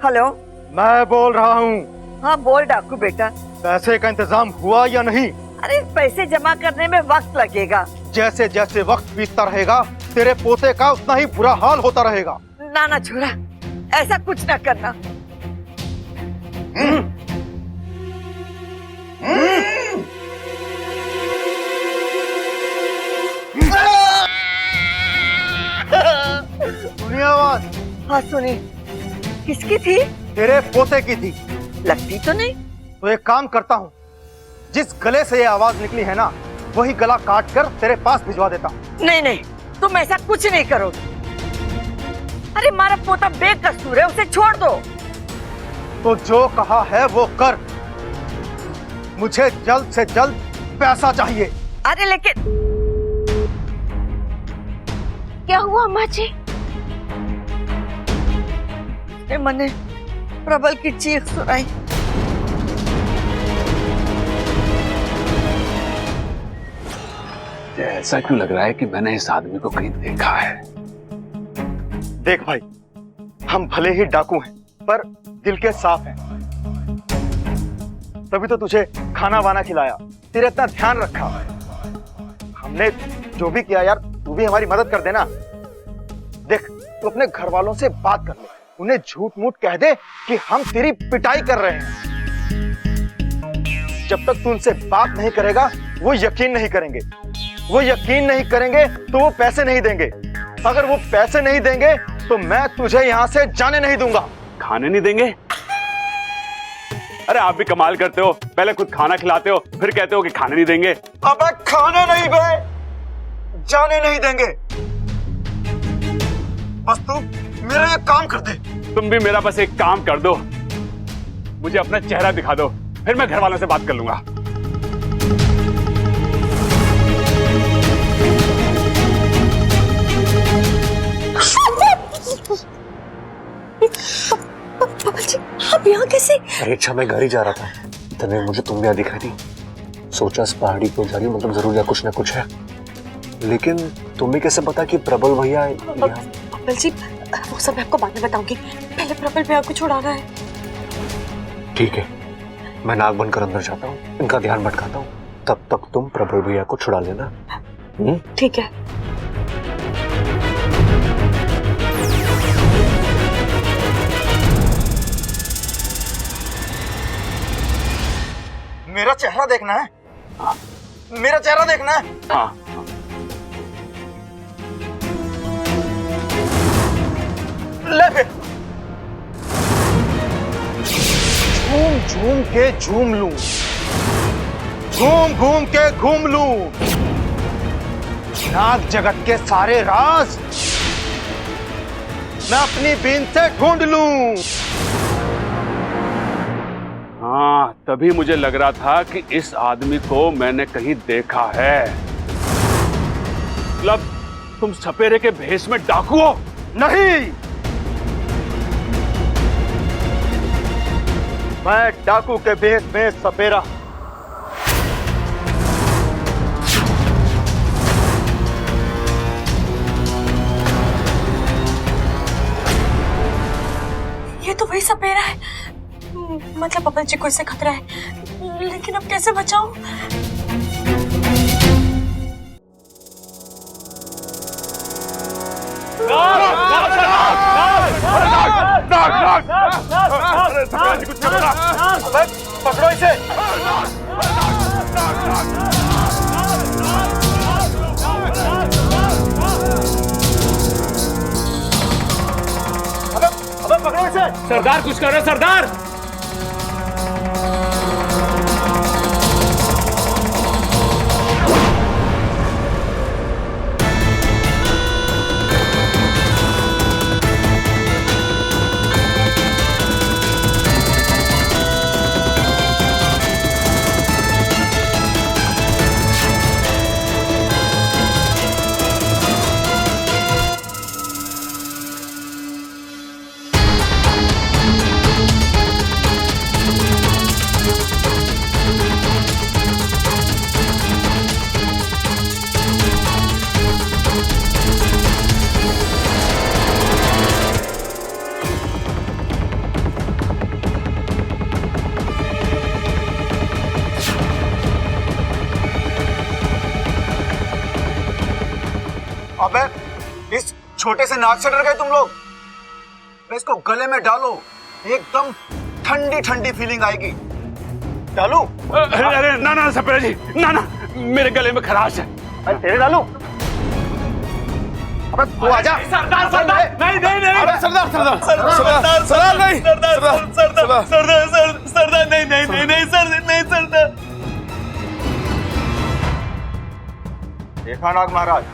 हेलो, मैं बोल रहा हूँ। हाँ बोल डाकू बेटा। पैसे का इंतजाम हुआ या नहीं? अरे पैसे जमा करने में वक्त लगेगा। जैसे जैसे वक्त बीतता रहेगा तेरे पोते का उतना ही बुरा हाल होता रहेगा। ना ना छोड़ा, ऐसा कुछ ना करना। सुनिए आवाज। हाँ सुनी। किसकी थी? तेरे पोते की थी। लगती तो नहीं। तो एक काम करता हूँ, जिस गले से ये आवाज निकली है ना, वही गला काट कर तेरे पास भिजवा देता हूँ। नहीं नहीं, तुम ऐसा कुछ नहीं करोगे। अरे हमारा पोता बेकसूर है, उसे छोड़ दो। तो जो कहा है वो कर। मुझे जल्द से जल्द पैसा चाहिए। अरे लेकिन क्या हुआ अम्मा जी? मैंने प्रबल की चीख सुनाई। ऐसा क्यों लग रहा है कि मैंने इस आदमी को कहीं देखा है? देख भाई, हम भले ही डाकू हैं, पर दिल के साफ हैं। तभी तो तुझे खाना वाना खिलाया, तेरे इतना ध्यान रखा। हमने जो भी किया यार, तू भी हमारी मदद कर देना। देख, तू अपने घर वालों से बात कर ले, उन्हें झूठ मूठ कह दे कि हम तेरी पिटाई कर रहे हैं। जब तक तू उनसे बात नहीं करेगा, वो यकीन नहीं करेंगे। वो यकीन नहीं करेंगे तो वो पैसे नहीं देंगे। अगर वो पैसे नहीं देंगे तो मैं तुझे यहाँ से जाने नहीं दूंगा। खाने नहीं देंगे? अरे आप भी कमाल करते हो, पहले खुद खाना खिलाते हो, फिर कहते हो कि खाने नहीं देंगे। अबे खाने नहीं बे, जाने नहीं देंगे। बस तू मेरा एक काम कर दे। तुम भी मेरा बस एक काम कर दो, मुझे अपना चेहरा दिखा दो, फिर मैं घर वालों से बात कर लूंगा। आप यहाँ कैसे? अरे अच्छा, मैं घर ही जा रहा था, तने मुझे तुम भी यहाँ दिखाई दी। सोचा इस पहाड़ी को जा रही, मतलब जरूर या कुछ ना कुछ है। लेकिन तुम्हें कैसे पता कि प्रबल भैया प्रबल जी, वो सब मैं आपको बाद में बताऊंगी, पहले प्रबल भैया को छुड़ाना है। ठीक है, मैं नाक बनकर अंदर जाता हूँ, इनका ध्यान भटकाता हूँ, तब तक तुम प्रबल भैया को छुड़ा लेना। ठीक है। मेरा चेहरा देखना है। मेरा चेहरा देखना है। हाँ। ले फिर। झूम झूम के झूम लूं, घूम घूम के घूम लूं, नाग जगत के सारे राज मैं अपनी बीन से ढूंढ लूं। हाँ, तभी मुझे लग रहा था कि इस आदमी को मैंने कहीं देखा है। मतलब तुम सपेरे के भेष में डाकू हो? नहीं, मैं डाकू के भेष में सपेरा। ये तो वही सपेरा है, मतलब बब्बल जी को इससे खतरा है, लेकिन अब कैसे बचाऊं? कुछ नहीं पता। अबे पकड़ो इसे। अबे पकड़ो इसे। सरदार कुछ करो सरदार। अबे इस छोटे से नाग से डर गए तुम लोग? इसको गले में डालो, एकदम ठंडी ठंडी फीलिंग आएगी। डालू? अरे ना ना सपेरा जी, ना ना, मेरे गले में खराश है। अरे तेरे डालू? अबे तू आजा। सरदार सरदार नहीं नहीं नहीं। अबे सरदार सरदार सरदार नहीं, सरदार नहीं नहीं नहीं नहीं सरदार। देखा नाग महाराज,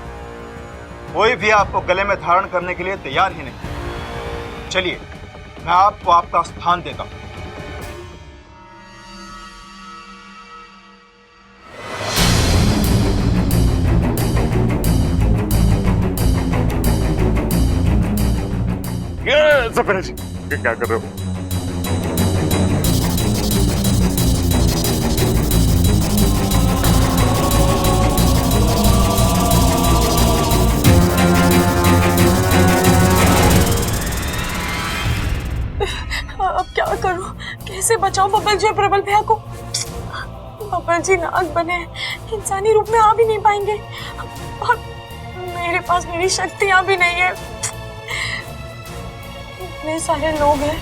कोई भी आपको गले में धारण करने के लिए तैयार ही नहीं। चलिए मैं आपको आपका स्थान देता हूं। सपेरा जी ये क्या कर रहे हो? अब क्या करूं? कैसे बचाऊं बब्बल जी और प्रबल भैया को? बब्बल जी नाग बने इंसानी रूप में आ भी नहीं पाएंगे और मेरे पास मेरी शक्तियां भी नहीं है। इतने सारे लोग हैं,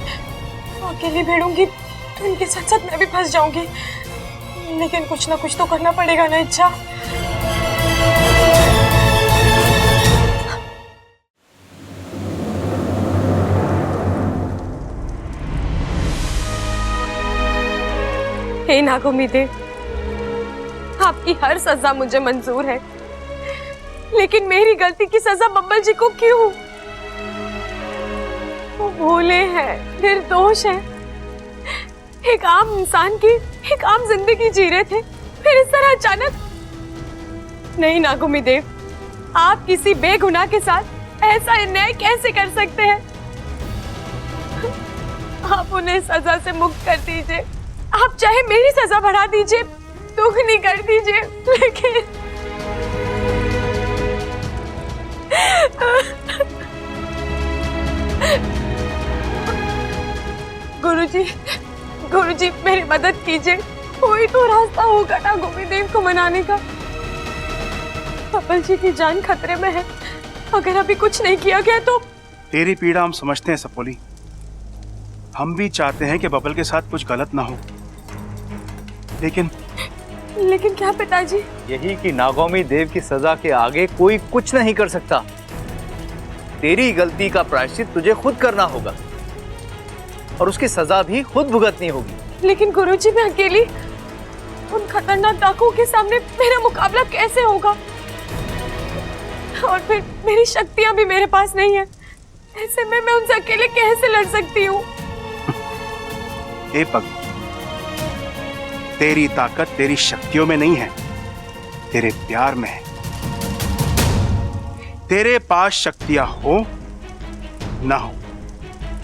अकेली भिड़ूंगी तो इनके साथ साथ मैं भी फंस जाऊंगी। लेकिन कुछ ना कुछ तो करना पड़ेगा ना इच्छा। हे नागोमीदे, आपकी हर सजा मुझे मंजूर है, लेकिन मेरी गलती की सजा बब्बल जी को क्यों? वो भोले हैं, निर्दोष हैं, एक आम इंसान की एक आम जिंदगी जी रहे थे, फिर इस तरह अचानक। नहीं नागोमीदेव, आप किसी बेगुनाह के साथ ऐसा अन्याय कैसे कर सकते हैं? आप उन्हें सजा से मुक्त कर दीजिए। आप चाहे मेरी सजा बढ़ा दीजिए, दुगनी कर दीजिए, लेकिन गुरुजी मेरी मदद कीजिए। कोई तो रास्ता होगा ना गोविंदेव को मनाने का। बब्बल जी की जान खतरे में है, अगर अभी कुछ नहीं किया गया तो। तेरी पीड़ा हम समझते हैं सपोली, हम भी चाहते हैं कि बबल के साथ कुछ गलत ना हो, लेकिन क्या पिताजी? यही कि नागौमी देव की सजा के आगे कोई कुछ नहीं कर सकता। तेरी गलती का प्रायश्चित तुझे खुद करना होगा और उसकी सजा भी खुद भुगतनी होगी। लेकिन गुरुजी, मैं अकेली उन खतरनाक डाकुओं के सामने मेरा मुकाबला कैसे होगा? और फिर मेरी शक्तियां भी मेरे पास नहीं है, ऐसे में मैं उनसे अकेले कैसे लड़ सकती हूँ? ए पग, तेरी ताकत तेरी शक्तियों में नहीं है, तेरे प्यार में है। तेरे पास शक्तियां हो ना हो,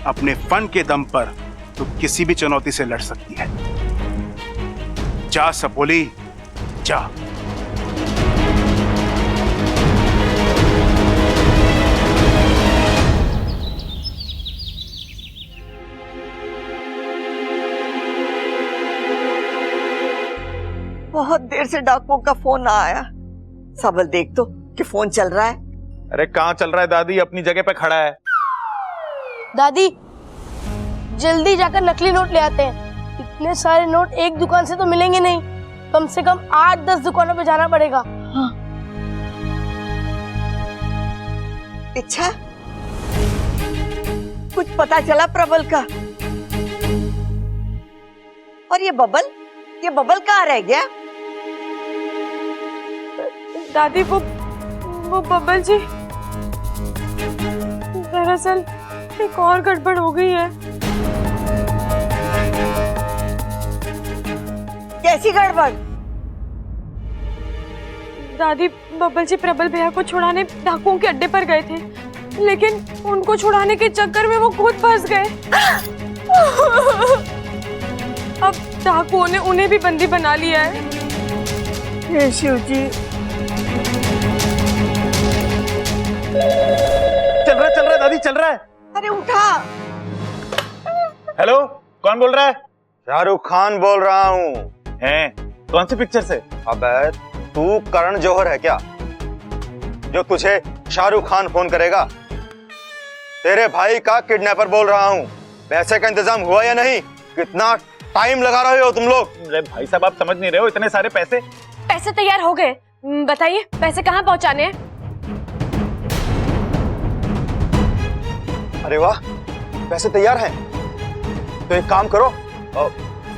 अपने फन के दम पर तू किसी भी चुनौती से लड़ सकती है। जा सपोली, जा। बहुत देर से डाकुओं का फोन ना आया। सबल देख तो कि फोन चल रहा है। अरे कहाँ चल रहा है दादी, अपनी जगह पे खड़ा है। दादी, जल्दी जाकर नकली नोट ले आते हैं। इतने सारे नोट एक दुकान से तो मिलेंगे नहीं, कम से कम 8-10 दुकानों पे जाना पड़ेगा। अच्छा, कुछ पता चला प्रबल का? और ये बबल कहाँ रह गया? दादी वो बबल जी, दरअसल एक और गड़बड़ हो गई है। कैसी गड़बड़? दादी बबल जी प्रबल भैया को छुड़ाने डाकुओं के अड्डे पर गए थे, लेकिन उनको छुड़ाने के चक्कर में वो खुद फंस गए। अब डाकुओं ने उन्हें भी बंदी बना लिया है। हे शिव जी। चल रहा है दादी, चल रहा है। अरे उठा। हेलो, कौन बोल रहा है? शाहरुख खान बोल रहा हूँ। हैं? कौन सी पिक्चर से? अबे तू करण जौहर है क्या, जो तुझे शाहरुख खान फोन करेगा? तेरे भाई का किडनैपर बोल रहा हूँ। पैसे का इंतजाम हुआ या नहीं? कितना टाइम लगा रहे हो तुम लोग? अरे भाई साहब, आप समझ नहीं रहे हो, इतने सारे पैसे। पैसे तैयार हो गए, बताइए पैसे कहाँ पहुँचाने हैं? अरे वाह, पैसे तैयार हैं। तो एक काम करो,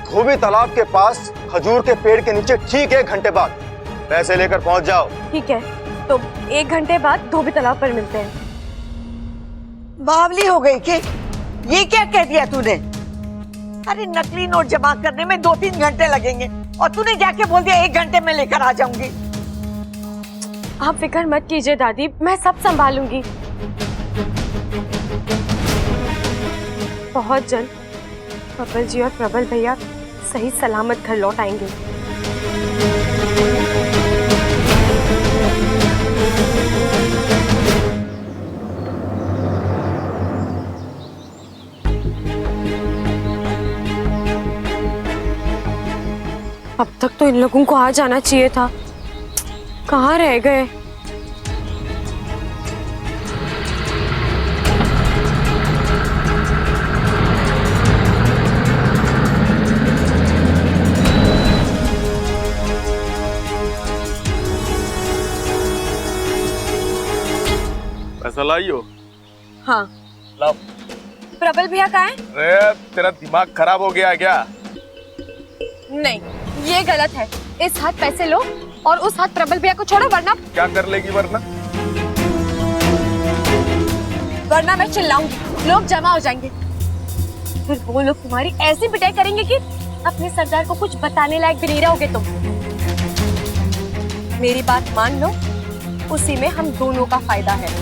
धोबी तालाब के पास खजूर के पेड़ के नीचे ठीक 1 घंटे बाद पैसे लेकर पहुंच जाओ। ठीक है, तो 1 घंटे बाद धोबी तालाब पर मिलते हैं। बावली हो गई के? ये क्या कह दिया तूने? अरे नकली नोट जमा करने में 2-3 घंटे लगेंगे और तूने जाके बोल दिया 1 घंटे में लेकर आ जाऊंगी। आप फिक्र मत कीजिए दादी, मैं सब संभालूंगी। बहुत जल्द बबल जी और प्रबल भैया सही सलामत घर लौट आएंगे। अब तक तो इन लोगों को आ जाना चाहिए था, कहाँ रह गए? पैसा लाई हो? हाँ। लाओ। प्रबल भैया कहाँ है? अरे तेरा दिमाग खराब हो गया क्या? नहीं, ये गलत है। इस हाथ पैसे लो और उस हाथ प्रबल भैया को छोड़ो, वरना क्या कर लेगी? वरना मैं चिल्लाऊंगी, लोग जमा हो जाएंगे। फिर वो लोग तुम्हारी ऐसी पिटाई करेंगे कि अपने सरदार को कुछ बताने लायक भी नहीं रहोगे तुम। मेरी बात मान लो, उसी में हम दोनों का फायदा है।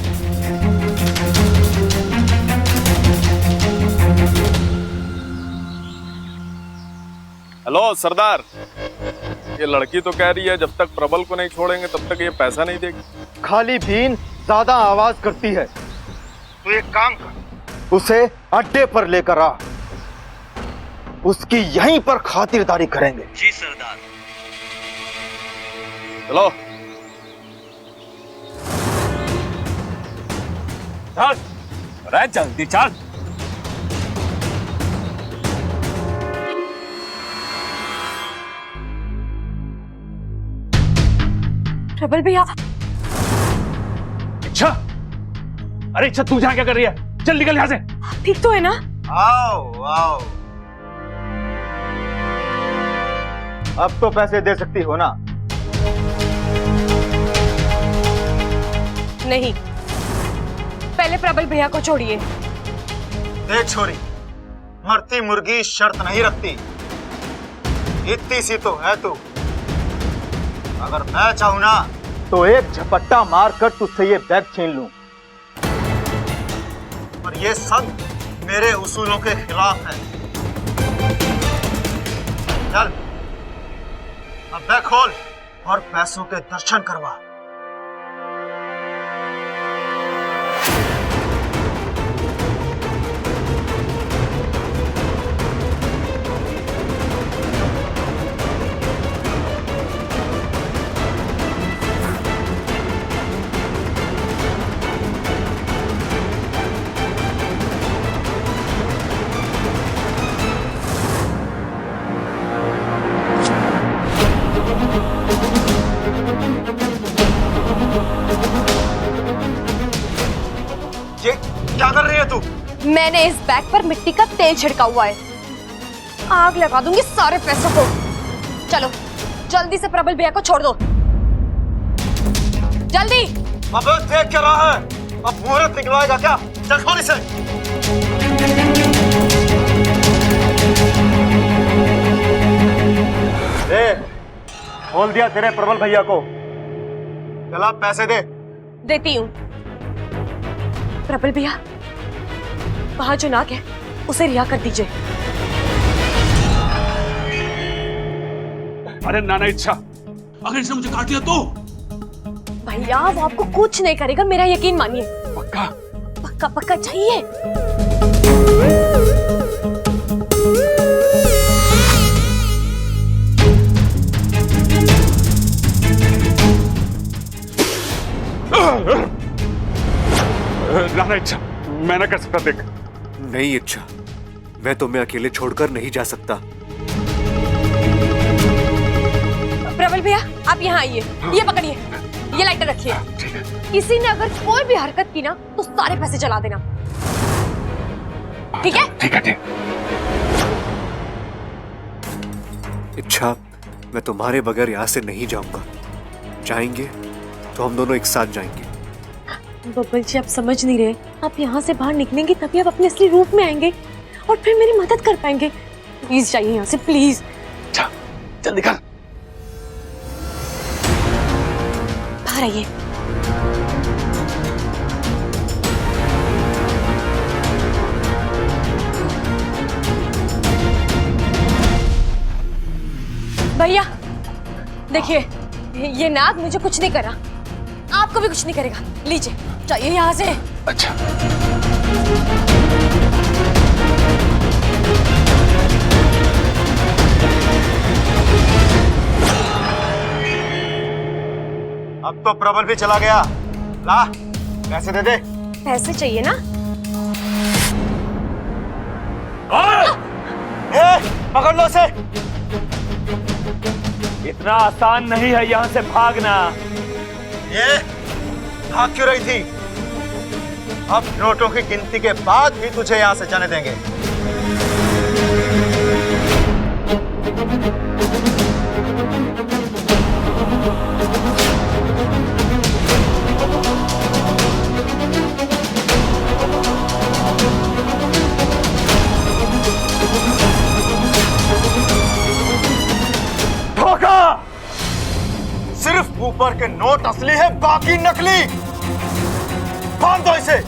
हेलो सरदार, ये लड़की तो कह रही है जब तक प्रबल को नहीं छोड़ेंगे तब तक ये पैसा नहीं देगी। खाली बीन ज्यादा आवाज करती है। तू एक काम कर, उसे अड्डे पर लेकर आ, उसकी यहीं पर खातिरदारी करेंगे। जी सरदार। चलो चल, अरे जल्दी चल। प्रबल भैया। इच्छा, अरे इच्छा तू यहाँ क्या कर रही है? चल निकल यहाँ से। ठीक तो है ना? आओ आओ, अब तो पैसे दे सकती हो ना? नहीं, पहले प्रबल भैया को छोड़िए। देख छोरी, मरती मुर्गी शर्त नहीं रखती। इतनी सी तो है तू। अगर मैं चाहूं ना तो एक झपट्टा मारकर तुझसे ये बैग छीन लूं। और ये सब मेरे उसूलों के खिलाफ है। चल, अब बैग खोल और पैसों के दर्शन करवा। क्या कर रही है तू? मैंने इस बैग पर मिट्टी का तेल छिड़का हुआ है, आग लगा दूंगी सारे पैसों को। चलो जल्दी से प्रबल भैया को छोड़ दो, जल्दी। अबे देख क्या रहा है? अब मुहूर्त निकलवाएगा क्या? चल खोल इसे। खोल दिया तेरे प्रबल भैया को। चला पैसे दे। देती हूँ। प्रबल भैया, वहां जो नाग है उसे रिहा कर दीजिए। अरे नाना इच्छा, अगर इसने मुझे काट लिया तो? भैया वो आपको कुछ नहीं करेगा, मेरा यकीन मानिए। पक्का? पक्का पक्का चाहिए। नाना इच्छा, मैं ना कर सकता, देख। नहीं इच्छा, मैं तुम्हें अकेले छोड़कर नहीं जा सकता। प्रबल भैया आप यहाँ आइए, ये पकड़िए, ये लाइटर रखिए। किसी ने अगर कोई भी हरकत की ना तो सारे पैसे जला देना, ठीक है? ठीक है, ठीक। इच्छा, मैं तुम्हारे बगैर यहाँ से नहीं जाऊंगा। जाएंगे तो हम दोनों एक साथ जाएंगे। बब्बल जी आप समझ नहीं रहे, आप यहाँ से बाहर निकलेंगे तभी आप अपने असली रूप में आएंगे और फिर मेरी मदद कर पाएंगे। प्लीज जाइए यहाँ से, प्लीज। जल्दी कर। बाहर आइए। भैया देखिए, ये नाग मुझे कुछ नहीं करा, आपको भी कुछ नहीं करेगा। लीजिए, जाइए यहाँ से। अच्छा। अब तो प्रबल भी चला गया। ला, पैसे दे दे। पैसे चाहिए ना? पकड़ लो उसे। इतना आसान नहीं है यहाँ से भागना। ये भाग क्यों रही थी? अब नोटों की गिनती के बाद भी तुझे यहाँ से जाने देंगे। सिर्फ ऊपर के नोट असली है, बाकी नकली। बांध दो इसे।